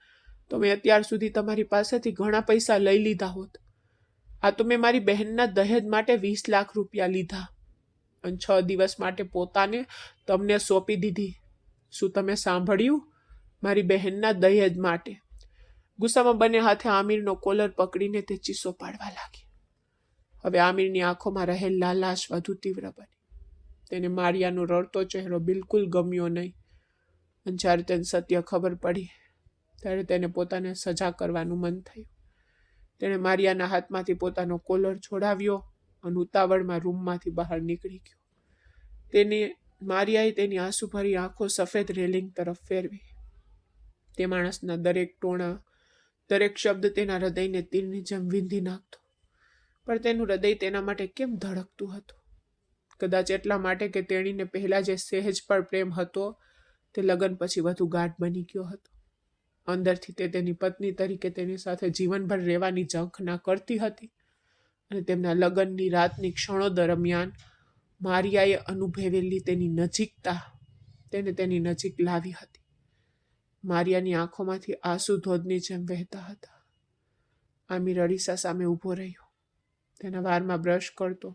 તો મેં અત્યાર સુધી તમારી પાસેથી ઘણા પૈસા લઈ લીધા હોત. આ તો મેં મારી બહેનના દહેજ માટે 20 લાખ રૂપિયા લીધા અને 6 દિવસ માટે પોતાને તમને સોંપી દીધી. શું તમે સાંભળ્યું? મારી બહેનના દહેજ માટે. ગુસ્સામાં બંને હાથે આમિરનો કોલર પકડીને તે ચીસો પાડવા લાગી. હવે આમિરની આંખોમાં રહેલ લાલાશ વધુ તીવ્ર બની. તેને મારિયાનો રડતો ચહેરો બિલકુલ ગમ્યો નહીં. અને જ્યારે તેને સત્ય ખબર પડી ત્યારે તેને પોતાને સજા કરવાનું મન થયું. તેણે મારિયાના હાથમાંથી પોતાનો કોલર છોડાવ્યો અને ઉતાવળમાં રૂમમાંથી બહાર નીકળી ગયો. મારિયાએ તેની આંસુભરી આંખો સફેદ રેલિંગ તરફ ફેરવી. તે માણસના દરેક ટોણા, દરેક શબ્દ તેના હૃદયને તીરની જેમ વીંધી નાખતો. પણ તેનું હૃદય તેના માટે કેમ ધડકતું હતું? કદાચ એટલા માટે કે તેણીને પહેલા જે સહેજ પણ પ્રેમ હતો તે લગ્ન પછી વધુ ગાઢ બની ગયો હતો. અંદરથી તે તેની પત્ની તરીકે તેની સાથે જીવનભર રહેવાની ઝંખના કરતી હતી. અને તેમના લગ્નની રાતની ક્ષણો દરમિયાન મારિયાએ અનુભવેલી તેની નજીકતા તેને તેની નજીક લાવી હતી. મારિયાની આંખોમાંથી આંસુ ધોધની જેમ વહેતા હતા. આમિર અરીસા સામે ઊભો રહ્યો. તેના વારમાં બ્રશ કરતો.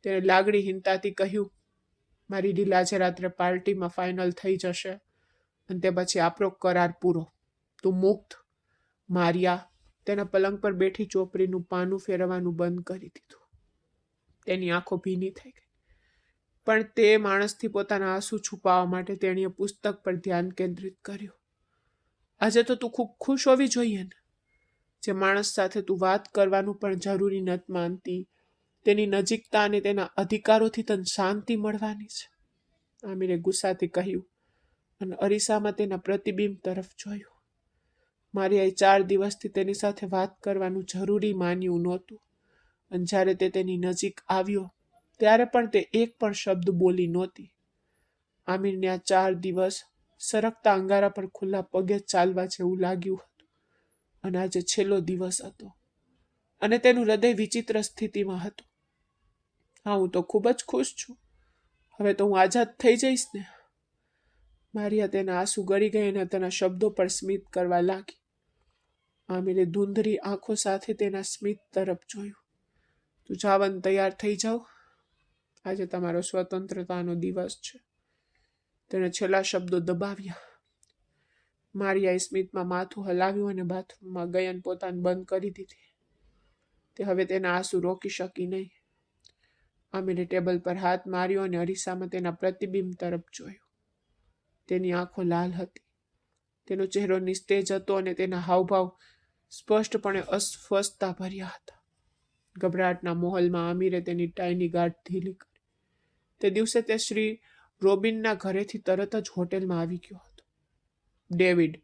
તેણે લાગણીહીનતાથી કહ્યું, મારી ડીલ આજે રાત્રે પાર્ટીમાં ફાઇનલ થઈ જશે અને તે પછી આપણો કરાર પૂરો. તું મુક્ત. મારિયા તેના પલંગ પર બેઠી ચોપડીનું પાનું ફેરવવાનું બંધ કરી દીધું. તેની આંખો ભીની થઈ ગઈ. પણ તે માણસથી પોતાના આંસુ છુપાવવા માટે તેણીએ પુસ્તક પર ધ્યાન કેન્દ્રિત કર્યું. આજે તો તું ખૂબ ખુશ હોવી જોઈએ ને. જે માણસ સાથે તું વાત કરવાનું પણ જરૂરી નથી માનતી, તેની નજીકતા અને તેના અધિકારોથી તને શાંતિ મળવાની છે. આમિરે ગુસ્સાથી કહ્યું અને અરીસામાં તેના પ્રતિબિંબ તરફ જોયું. મારિયાએ 4 દિવસથી તેની સાથે વાત કરવાનું જરૂરી માન્યું નહોતું. અને જ્યારે તે તેની નજીક આવ્યો ત્યારે પણ તે એક પણ શબ્દ બોલી નહોતી. આમિરને આ 4 દિવસ સરકતા અંગારા પર ખુલ્લા પગે ચાલવા જેવું લાગ્યું હતું. અને આજે છેલ્લો દિવસ હતો અને તેનું હૃદય વિચિત્ર સ્થિતિમાં હતું. હા, હું તો ખૂબ જ ખુશ છું. હવે તો હું આઝાદ થઈ જઈશ ને. મારિયા તેના આંસુ ગળી ગઈ અને તેના શબ્દો પર સ્મિત કરવા લાગી. આમિરે ધૂંધળી આંખો સાથે તેના સ્મિત તરફ જોયું. તું જવાનું તૈયાર થઈ જાવ. આજે તમારો સ્વતંત્રતાનો દિવસ છે. તેણે છેલ્લા શબ્દો દબાવ્યા. મારિયાએ સ્મિતમાં માથું હલાવ્યું અને બાથરૂમમાં ગઈ અને પોતાને બંધ કરી દીધી. તે હવે તેના આંસુ રોકી શકી નહીં. આમિરે ટેબલ પર હાથ માર્યો અને અરીસામાં તેના પ્રતિબિંબ તરફ જોયું. તેની આંખો લાલ હતી. તેનો ચહેરો નિસ્તેજ હતો અને તેના હાવભાવ સ્પષ્ટપણે અસ્વસ્થતા ભર્યા હતા. ગભરાટના માહોલમાં આમિરે તેની ટાઈની ગાંઠ ઢીલી કરી. તે દિવસે તે શ્રી રોબિનના ઘરેથી તરત જ હોટેલમાં આવી ગયો હતો. ડેવિડ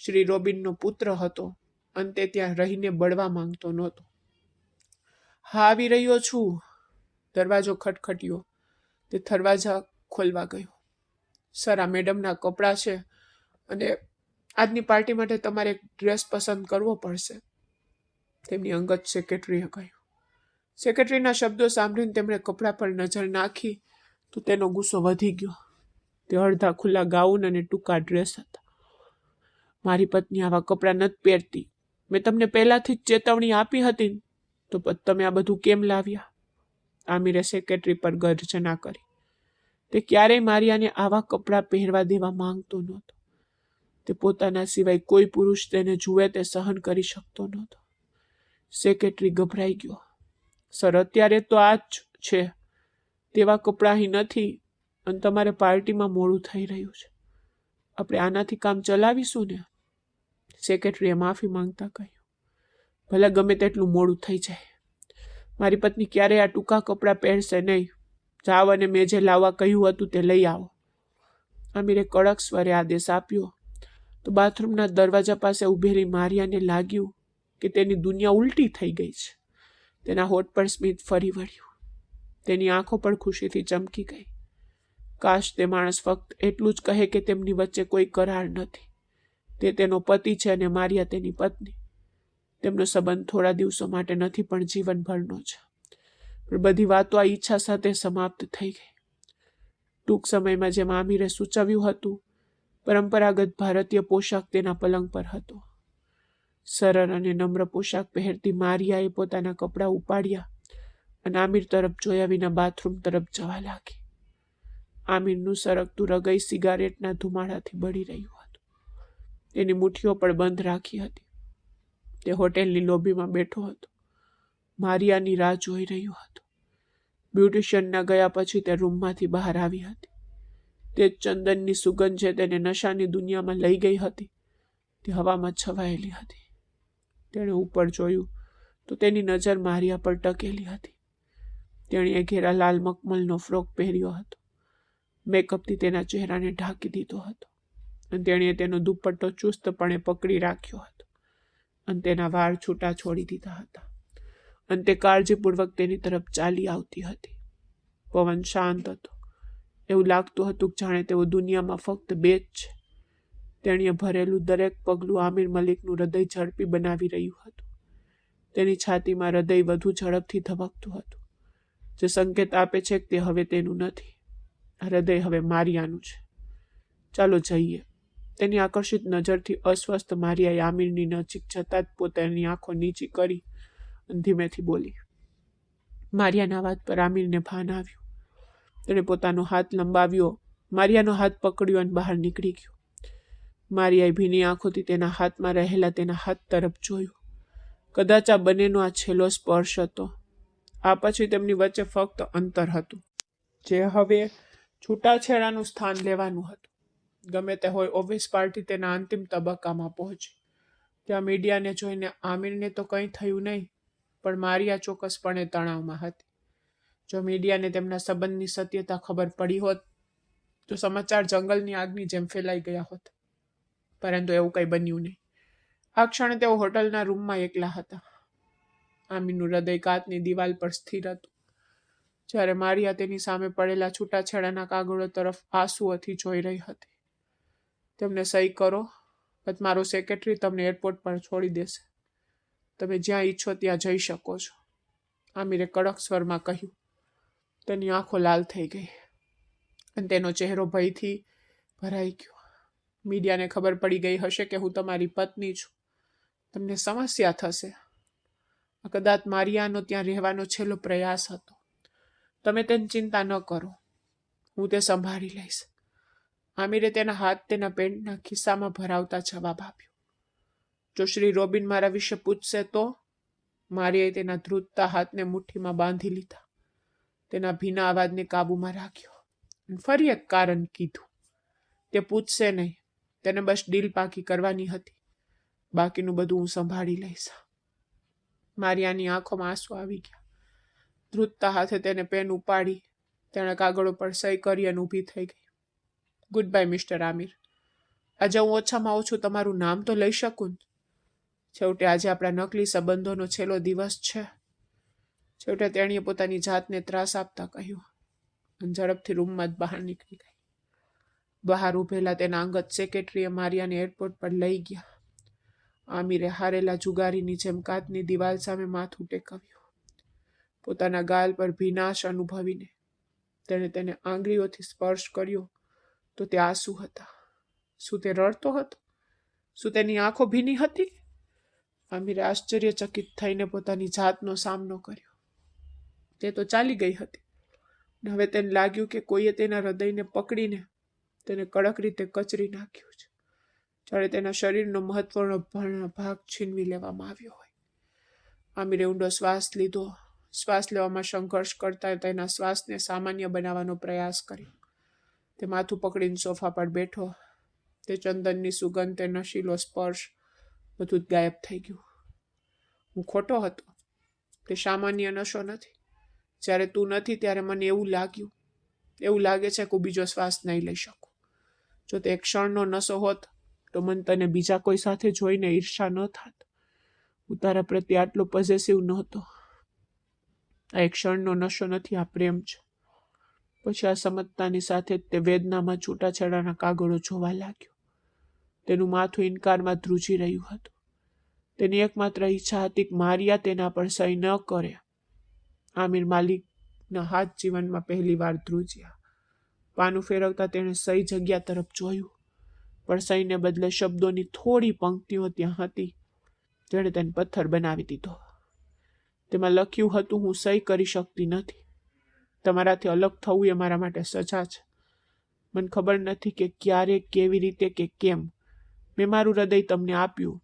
શ્રી રોબિનનો પુત્ર હતો અને તે ત્યાં રહીને બળવા માંગતો નહોતો. હા, આવી રહ્યો છું. દરવાજો ખટખટ્યો. તે દરવાજા ખોલવા ગયો. સર, આ મેડમના કપડાં છે અને આજની પાર્ટી માટે તમારે એક ડ્રેસ પસંદ કરવો પડશે, તેમની અંગત સેક્રેટરીએ કહ્યું. સેક્રેટરીના શબ્દો સાંભળીને તેમણે કપડાં પર નજર નાખી તો તેનો ગુસ્સો વધી ગયો. તે અડધા ખુલ્લા ગાઉન અને ટૂંકા ડ્રેસ હતા. મારી પત્ની આવા કપડાં નથી પહેરતી. મેં તમને પહેલાથી જ ચેતવણી આપી હતી, તો તમે આ બધું કેમ લાવ્યા? આમિરે સેક્રેટરી પર ગર્જના કરી. તે ક્યારેય મારિયાને આવા કપડાં પહેરવા દેવા માંગતો નહોતો. તે પોતાના સિવાય કોઈ પુરુષ તેને જુએ તે સહન કરી શકતો નહોતો. સેક્રેટરી ગભરાઈ ગયો. સર, અત્યારે તો આ જ છે. તેવા કપડાં અહીં નથી અને તમારે પાર્ટીમાં મોડું થઈ રહ્યું છે. આપણે આનાથી કામ ચલાવીશું ને? સેક્રેટરીએ માફી માંગતા કહ્યું. ભલે ગમે તેટલું મોડું થઈ જાય. મારી પત્ની ક્યારેય આ ટૂંકા કપડાં પહેરશે નહીં. જાવ અને મેં જે લાવવા કહ્યું હતું તે લઈ આવો. આમિરે કડક સ્વરે આદેશ આપ્યો તો બાથરૂમના દરવાજા પાસે ઊભેલી મારિયાને લાગ્યું કે તેની દુનિયા ઉલટી થઈ ગઈ છે. તેના હોઠ પર સ્મિત ફરી વળ્યું. તેની આંખો પણ ખુશીથી ચમકી ગઈ. કાશ તે માણસ ફક્ત એટલું જ કહે કે તેમની વચ્ચે કોઈ કરાર નથી. તે તેનો પતિ છે અને મારિયા તેની પત્ની. તેમનો સંબંધ થોડા દિવસો માટે નથી પણ જીવનભરનો છે. પણ બધી વાતો આ ઈચ્છા સાથે સમાપ્ત થઈ ગઈ. ટૂંક સમયમાં જેમ આમિરે સૂચવ્યું હતું, પરંપરાગત ભારતીય પોશાક તેના પલંગ પર હતો. સરળ અને નમ્ર પોશાક પહેરતી મારિયાએ પોતાના કપડાં ઉપાડ્યા અને આમિર તરફ જોયા વિના બાથરૂમ તરફ જવા લાગી. આમિરનું સરકતું હૃદય સિગારેટના ધુમાડાથી બળી રહ્યું હતું. તેની મુઠ્ઠીઓ પણ બંધ રાખી હતી. તે હોટેલની લોબીમાં બેઠો હતો. મારિયાની રાહ જોઈ રહ્યો હતો. બ્યુટિશિયનના ગયા પછી તે રૂમમાંથી બહાર આવી હતી. તે ચંદનની સુગંધ જે તેને નશાની દુનિયામાં લઈ ગઈ હતી તે હવામાં છવાયેલી હતી. તેણે ઉપર જોયું તો તેની નજર મારિયા પર ટકેલી હતી. તેણીએ ઘેરા લાલ મખમલનો ફ્રોક પહેર્યો હતો. મેકઅપથી તેના ચહેરાને ઢાંકી દીધો હતો અને તેણીએ તેનો દુપટ્ટો ચુસ્તપણે પકડી રાખ્યો હતો અને તેના વાળ છૂટા છોડી દીધા હતા અને તે કાળજીપૂર્વક તેની તરફ ચાલી આવતી હતી. પવન શાંત હતો. એવું લાગતું હતું કે જાણે તેઓ દુનિયામાં ફક્ત બે જ છે. તેણીએ ભરેલું દરેક પગલું આમિર મલિકનું હૃદય ઝડપી બનાવી રહ્યું હતું. તેની છાતીમાં હૃદય વધુ ઝડપથી ધબકતું હતું, જે સંકેત આપે છે કે તે હવે તેનું નથી. હૃદય હવે મારિયાનું છે. ચાલો જઈએ. તેની આકર્ષિત નજરથી અસ્વસ્થ મારિયાએ આમિરની નજીક જતા જ પોતાની આંખો નીચી કરી અને ધીમેથી બોલી. મારિયાના અવાજ પર આમિરને ભાન આવ્યું. તેણે પોતાનો હાથ લંબાવ્યો, મારિયાનો હાથ પકડ્યો અને બહાર નીકળી ગયો. મારિયાએ ભીની આંખોથી તેના હાથમાં રહેલા તેના હાથ તરફ જોયું. કદાચ આ બંનેનો આ છેલ્લો સ્પર્શ હતો. આ પછી તેમની વચ્ચે ફક્ત અંતર હતું, જે હવે છૂટાછેડાનું સ્થાન લેવાનું હતું. ગમે તે હોય, ઓફિસ પાર્ટી તેના અંતિમ તબક્કામાં પહોંચી. ત્યાં મીડિયાને જોઈને આમિરને તો કંઈ થયું નહીં, પણ મારિયા ચોક્કસપણે તણાવમાં હતી. જો મીડિયાને તેમના સંબંધની સત્યતા ખબર પડી હોત તો સમાચાર જંગલની આગની જેમ ફેલાઈ ગયા હોત. પરંતુ એવું કંઈ બન્યું નહીં. આ ક્ષણે તેઓ હોટલના રૂમમાં એકલા હતા. આમિરનું હૃદય કાચની દિવાલ પર સ્થિર હતું. જ્યારે મારિયા તેની સામે પડેલા છૂટાછેડાના કાગળો તરફ આંસુઓથી જોઈ રહી હતી. તેમને સહી કરો, પછી મારો સેક્રેટરી તમને એરપોર્ટ પર છોડી દેશે. તમે જ્યાં ઈચ્છો ત્યાં જઈ શકો છો, આમિરે કડક સ્વરમાં કહ્યું. તેની આંખો લાલ થઈ ગઈ અને તેનો ચહેરો ભયથી ભરાઈ ગયો. મીડિયાને ખબર પડી ગઈ હશે કે હું તમારી પત્ની છું. તમને સમસ્યા થશે. આ કદાચ મારિયાનો ત્યાં રહેવાનો છેલ્લો પ્રયાસ હતો. તમે તેની ચિંતા ન કરો, હું તે સંભાળી લઈશ. આમિરે તેના હાથ તેના પેન્ટના ખિસ્સામાં ભરાવતા જવાબ આપ્યો. જો શ્રી રોબિન મારા વિશે પૂછશે તો? મારિયાએ તેના ધ્રુજતા હાથને મુઠ્ઠીમાં બાંધી લીધા. તેના ભીના અવાજને કાબૂમાં રાખ્યો અને ફરી એક કારણ કીધું. તે પૂછશે નહીં. તેને બસ ડીલ પાકી કરવાની હતી. બાકીનું બધું હું સંભાળી લઈશ. મારિયાની આંખોમાં આંસુ આવી ગયા. ધ્રુજતા હાથે તેને પેન ઉપાડી તેણે કાગળો પર સહી કરી અને ઊભી થઈ ગઈ. Good bye mister Aamir. આજે હું ઓછામાં ઓછું તમારું નામ તો લઈ શકું. છેવટે આજે આપણા નકલી સંબંધોનો છેલ્લો દિવસ છે. છેવટે તેણીએ પોતાની જાતને ત્રાસ આપતા કહ્યું અને ઝડપથી રૂમમાં જ બહાર નીકળી ગઈ. બહાર ઉભેલા તેના અંગત સેક્રેટરીએ મારિયાને એરપોર્ટ પર લઈ ગયા. આમિરે હારેલા જુગારીની જેમ કાચની દિવાલ સામે માથું ટેકવ્યું. પોતાના ગાલ પર ભીનાશ અનુભવીને તેણે તેને આંગળીઓથી સ્પર્શ કર્યો તો તે આંસુ હતા. શું તે રડતો હતો? શું તેની આંખો ભીની હતી? આમિરે આશ્ચર્યચકિત થઈને પોતાની જાતનો સામનો કર્યો. તે તો ચાલી ગઈ હતી. હવે તેને લાગ્યું કે કોઈએ તેના હૃદયને પકડીને તેને કડક રીતે કચરી નાખ્યું છે. જાણે તેના શરીરનો મહત્વનો ભાગ છીનવી લેવામાં આવ્યો હોય. આમિરે ઊંડો શ્વાસ લીધો. શ્વાસ લેવામાં સંઘર્ષ કરતા તેના શ્વાસને સામાન્ય બનાવવાનો પ્રયાસ કર્યો. તે માથું પકડીને સોફા પર બેઠો. તે ચંદનની સુગંધ, તે નશીલો સ્પર્શ, બધું જ ગાયબ થઈ ગયું. હું ખોટો હતો. તે સામાન્ય નશો નથી. જ્યારે તું નથી ત્યારે મને એવું લાગે છે કે હું બીજો શ્વાસ નહીં લઈ શકું. જો તે એક ક્ષણનો નશો હોત તો મને તને બીજા કોઈ સાથે જોઈને ઈર્ષા ન થાત. હું તારા પ્રત્યે આટલો પોઝેસિવ નહોતો. આ એક ક્ષણનો નશો નથી, આ પ્રેમ છે. પછી આ સમજતાની સાથે જ તે વેદનામાં છૂટાછેડાના કાગળો જોવા લાગ્યો. તેનું માથું ઇનકારમાં ધ્રુજી રહ્યું હતું. તેની એકમાત્ર ઈચ્છા હતી કે મારિયા તેના પર સહી ન કરે. આમિર માલિકના હાથ જીવનમાં પહેલી વાર ધ્રુજ્યા. પાનું ફેરવતા તેણે સહી જગ્યા તરફ જોયું, પણ સહીને બદલે શબ્દોની થોડી પંક્તિઓ ત્યાં હતી જેણે તેને પથ્થર બનાવી દીધો. તેમાં લખ્યું હતું, હું સહી કરી શકતી નથી. તમારાથી અલગ થવું એ મારા માટે સજા છે. મને ખબર નથી કે ક્યારે, કેવી રીતે કે કેમ, મેં મારું હૃદય તમને આપ્યું,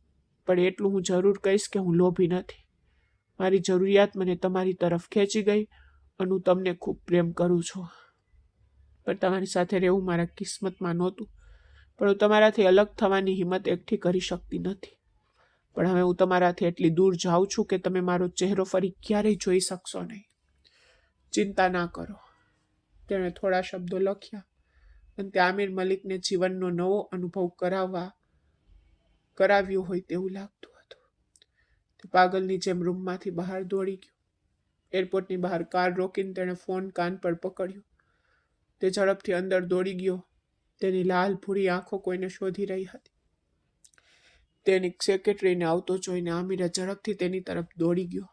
પણ એટલું હું જરૂર કહીશ કે હું લોભી નથી. મારી જરૂરિયાત મને તમારી તરફ ખેંચી ગઈ અને હું તમને ખૂબ પ્રેમ કરું છું. પણ તમારી સાથે રહેવું મારા કિસ્મતમાં નહોતું. પણ હું તમારાથી અલગ થવાની હિંમત એકઠી કરી શકતી નથી. પણ હવે હું તમારાથી એટલી દૂર જાઉં છું કે તમે મારો ચહેરો ફરી ક્યારેય જોઈ શકશો નહીં. ચિંતા ના કરો. તેણે થોડા શબ્દો લખ્યા અને તે આમિર મલિકને જીવનનો નવો અનુભવ કરાવ્યો હોય તેવું લાગતું હતું. તે પાગલની જેમ રૂમમાંથી બહાર દોડી ગયો. એરપોર્ટની બહાર કાર રોકીને તેણે ફોન કાન પર પકડ્યો. તે ઝડપથી અંદર દોડી ગયો. તેની લાલ ભૂરી આંખો કોઈને શોધી રહી હતી. તેની સેક્રેટરીને આવતો જોઈને આમિરે ઝડપથી તેની તરફ દોડી ગયો.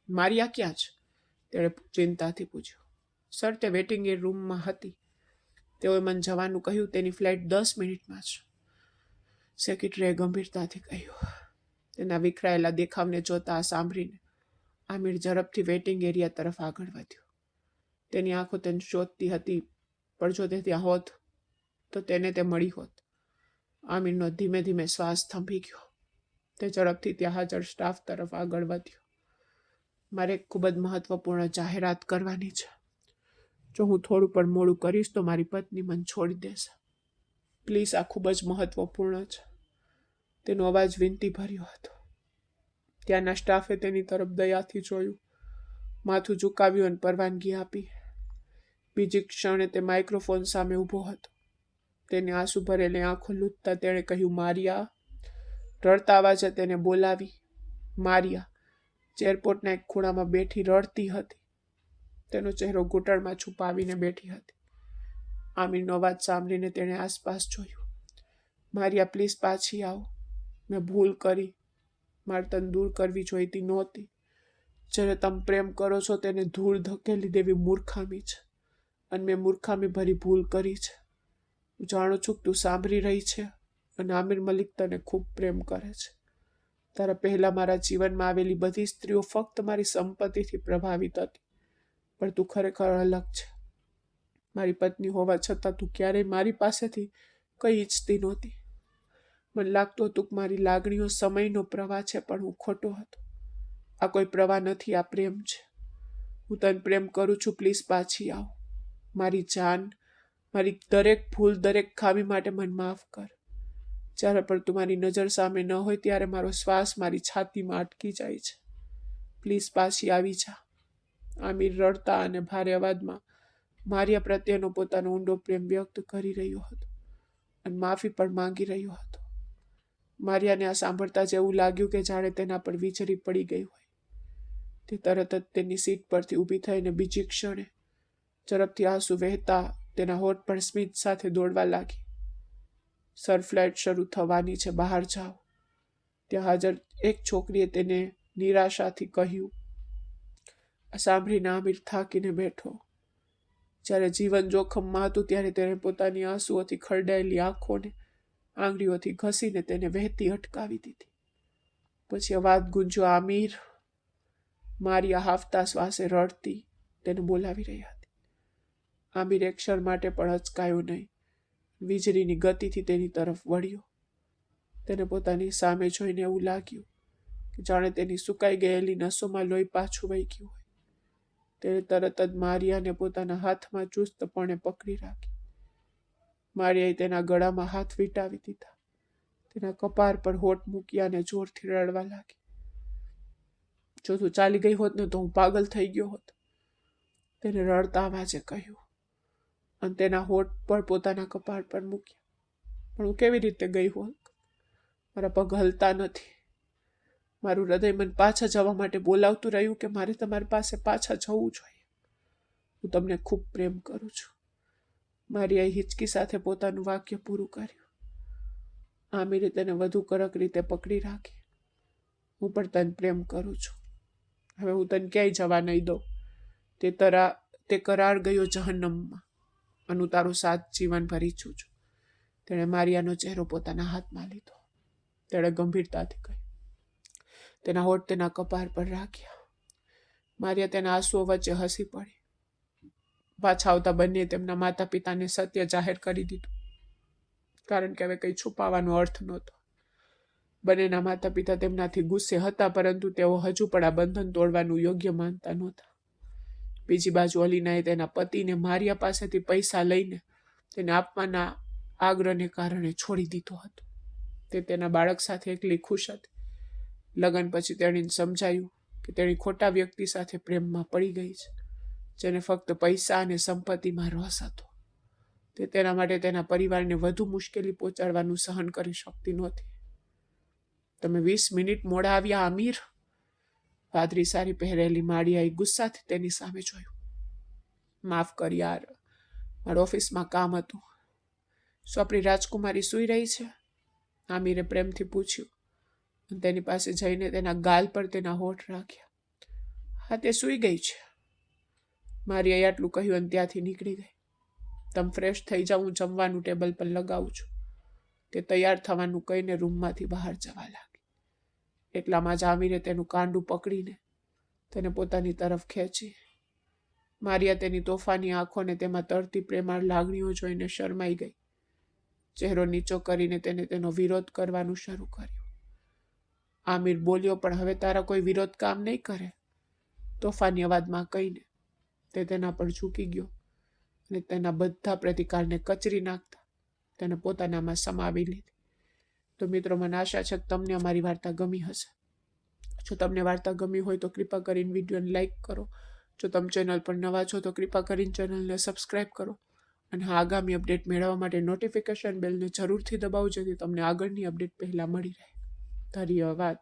મારિયા ક્યાં છે? તેણે ચિંતાથી પૂછ્યું. સર, તે વેટિંગ રૂમમાં હતી. તેઓએ મને જવાનું કહ્યું. તેની ફ્લાઇટ 10 મિનિટમાં છે. સેક્રેટરીએ ગંભીરતાથી કહ્યું. તેના વિખરાયેલા દેખાવને જોતા સાંભળીને આમિર ઝડપથી વેટિંગ એરિયા તરફ આગળ વધ્યો. તેની આંખો તેને શોધતી હતી, પણ જો તે ત્યાં હોત તો તેને તે મળી હોત. આમિરનો ધીમે ધીમે શ્વાસ થંભી ગયો. તે ઝડપથી ત્યાં હાજર સ્ટાફ તરફ આગળ વધ્યો. મારે એક ખૂબ જ મહત્વપૂર્ણ જાહેરાત કરવાની છે. જો હું થોડું પણ મોડું કરીશ તો મારી પત્ની મને છોડી દેશે. પ્લીઝ, આ ખૂબ જ મહત્વપૂર્ણ છે. તેનો અવાજ વિનંતી ભર્યો હતો. ત્યાંના સ્ટાફે તેની તરફ દયાથી જોયું, માથું ઝુકાવ્યું અને પરવાનગી આપી. બીજી ક્ષણે તે માઇક્રોફોન સામે ઊભો હતો. તેની આંસુ ભરેલી આંખો લૂંટતા તેણે કહ્યું, મારિયા. રડતા અવાજે તેને બોલાવી. મારિયા એરપોર્ટના એક ખૂણામાં બેઠી રડતી હતી. તેનો ચહેરો ઘૂંટણમાં છુપાવીને બેઠી હતી. આમિરનો અવાજ સાંભળીને તેણે આસપાસ જોયું. મારિયા, પ્લીઝ પાછી આવો. મેં ભૂલ કરી. મારે તને દૂર કરવી જોઈતી નહોતી. જ્યારે તમે પ્રેમ કરો છો તેને ધૂળ ધકેલી દેવી મૂર્ખામી છે, અને મેં મૂર્ખામી ભરી ભૂલ કરી છે. હું જાણું છું કે તું સાંભળી રહી છે અને આમિર મલિક તને ખૂબ પ્રેમ કરે છે. તારા પહેલા મારા જીવનમાં આવેલી બધી સ્ત્રીઓ ફક્ત મારી સંપત્તિથી પ્રભાવિત હતી, પણ તું ખરેખર અલગ છે. મારી પત્ની હોવા છતાં તું ક્યારેય મારી પાસેથી કંઈ ઈચ્છતી નહોતી. મને લાગતું હતું કે મારી લાગણીઓ સમયનો પ્રવાહ છે, પણ હું ખોટો હતો. આ કોઈ પ્રવાહ નથી, આ પ્રેમ છે. હું તને પ્રેમ કરું છું. પ્લીઝ પાછી આવ. મારી જાન, મારી દરેક ભૂલ, દરેક ખામી માટે મને માફ કર. જ્યારે પણ તું મારી નજર સામે ન હોય ત્યારે મારો શ્વાસ મારી છાતીમાં અટકી જાય છે. પ્લીઝ પાછી આવી જા. આમિર રડતા અને ભારે અવાજમાં મારિયા પ્રત્યેનો પોતાનો ઊંડો પ્રેમ વ્યક્ત કરી રહ્યો હતો અને માફી પણ માંગી રહ્યો હતો. મારિયાને આ સાંભળતા જ એવું લાગ્યું કે જાણે તેના પર વીજળી પડી ગઈ હોય. તે તરત જ તેની સીટ પરથી ઊભી થઈને બીજી ક્ષણે ઝડપથી આંસુ વહેતા તેના હોઠ પર સ્મિત સાથે દોડવા લાગી. સર, ફ્લાઇટ શરૂ થવાની છે, બહાર જાઓ. ત્યાં હાજર એક છોકરીએ તેને નિરાશાથી કહ્યું. આ સાંભળીને આમિર થાકીને બેઠો. જ્યારે જીવન જોખમમાં હતું ત્યારે તેણે પોતાની આંસુઓથી ખરડાયેલી આંખોને આંગળીઓથી ઘસીને તેને વહેતી અટકાવી દીધી. પછી અવાજ ગુંજ્યો, આમિર. મારિયા હાંફતા શ્વાસે રડતી તેને બોલાવી રહી હતી. આમિર એક ક્ષણ માટે પણ હચકાયો નહીં. વીજળીની ગતિથી તેની તરફ વળ્યો. તેને પોતાની સામે જોઈને એવું લાગ્યું કે જાણે તેની સુકાઈ ગયેલી નસોમાં લોહી પાછું વહી ગયું હોય. તેણે તરત જ મારિયાને પોતાના હાથમાં ચુસ્તપણે પકડી રાખી. મારિયાએ તેના ગળામાં હાથ વીંટાવી દીધા. તેના કપાળ પર હોઠ મૂક્યા અને જોરથી રડવા લાગી. જો તું ચાલી ગઈ હોત ને તો હું પાગલ થઈ ગયો હોત, તેને રડતા અવાજે કહ્યું અને તેના હોઠ પર પોતાના કપાળ પર મૂક્યા. પણ હું કેવી રીતે ગઈ હોત? મારા પગ હલતા નથી. મારું હૃદય મને પાછા જવા માટે બોલાવતું રહ્યું કે મારે તમારી પાસે પાછા જવું જોઈએ. હું તમને ખૂબ પ્રેમ કરું છું. મારિયાએ હિચકી સાથે પોતાનું વાક્ય પૂરું કર્યું. આમિરે તેને વધુ કડક રીતે પકડી રાખી. હું પણ તને પ્રેમ કરું છું. હવે હું તને ક્યાંય જવા નહીં દઉં. તે કરાર ગયો જહન્નમમાં અને હું તારો સાથ જીવનભર ઈચ્છું છું. તેણે મારિયાનો ચહેરો પોતાના હાથમાં લીધો. તેણે ગંભીરતાથી કહ્યું. તેના હોઠ તેના કપાળ પર રાખ્યા. મારિયા તેના આંસુઓ વચ્ચે હસી પડી. પાછા આવતા બંને તેમના માતા પિતાને સત્ય જાહેર કરી દીધું, કારણ કે હવે કંઈ છુપાવવાનો અર્થ નહોતો. બંનેના માતા પિતા તેમનાથી ગુસ્સે હતા, પરંતુ તેઓ હજુ પણ આ બંધન તોડવાનું યોગ્ય માનતા નહોતા. બીજી બાજુ અલીનાએ તેના પતિને મારિયા પાસેથી પૈસા લઈને તેને આપવાના આગ્રહને કારણે છોડી દીધો હતો. તે તેના બાળક સાથે એકલી ખુશ હતી. લગ્ન પછી તેણીને સમજાયું કે તેણી ખોટા વ્યક્તિ સાથે પ્રેમમાં પડી ગઈ છે, જેને ફક્ત પૈસા અને સંપત્તિમાં રસ હતો. તે તેના માટે તેના પરિવારને વધુ મુશ્કેલી પહોંચાડવાનું સહન કરી શકતી નહોતી. તમે 20 મિનિટ મોડા આવ્યા આમિર, વાદળી સાડી પહેરેલી માળિયાએ ગુસ્સાથી તેની સામે જોયું. માફ કર યાર, મારા ઓફિસમાં કામ હતું. શું આપણી રાજકુમારી સૂઈ રહી છે? આમિરે પ્રેમથી પૂછ્યું. તેની પાસે જઈને તેના ગાલ પર તેના હોઠ રાખ્યા. હા, તે સૂઈ ગઈ છે. મારિયાએ આટલું કહ્યું અને ત્યાંથી નીકળી ગઈ. તમે ફ્રેશ થઈ જાઓ, હું જમવાનું ટેબલ પર લગાવું છું. તે તૈયાર થવાનું કહીને રૂમમાંથી બહાર જવા લાગી. એટલામાં જ આમિરે તેનું કાંડું પકડીને તેને પોતાની તરફ ખેંચી. મારિયા તેની તોફાની આંખોને તેમાં તરતી પ્રેમાળ લાગણીઓ જોઈને શરમાઈ ગઈ. ચહેરો નીચો કરીને તેને તેનો વિરોધ કરવાનું શરૂ કર્યું. આમિર બોલ્યો, પણ હવે તારા કોઈ વિરોધ કામ નહીં કરે, તોફાની અવાજમાં કહીને તે તેના પર ઝૂકી ગયો અને તેના બધા પ્રતિકારને કચરી નાખતા તેને પોતાનામાં સમાવી લીધી. તો મિત્રો, મને આશા છે કે તમને અમારી વાર્તા ગમી હશે. જો તમને વાર્તા ગમી હોય તો કૃપા કરીને વિડીયોને લાઇક કરો. જો તમે ચેનલ પર નવા છો તો કૃપા કરીને ચેનલને સબસ્ક્રાઇબ કરો. અને હા, આગામી અપડેટ મેળવવા માટે નોટિફિકેશન બેલને જરૂરથી દબાવો, જેથી તમને આગળની અપડેટ પહેલાં મળી રહે. ધન્યવાદ.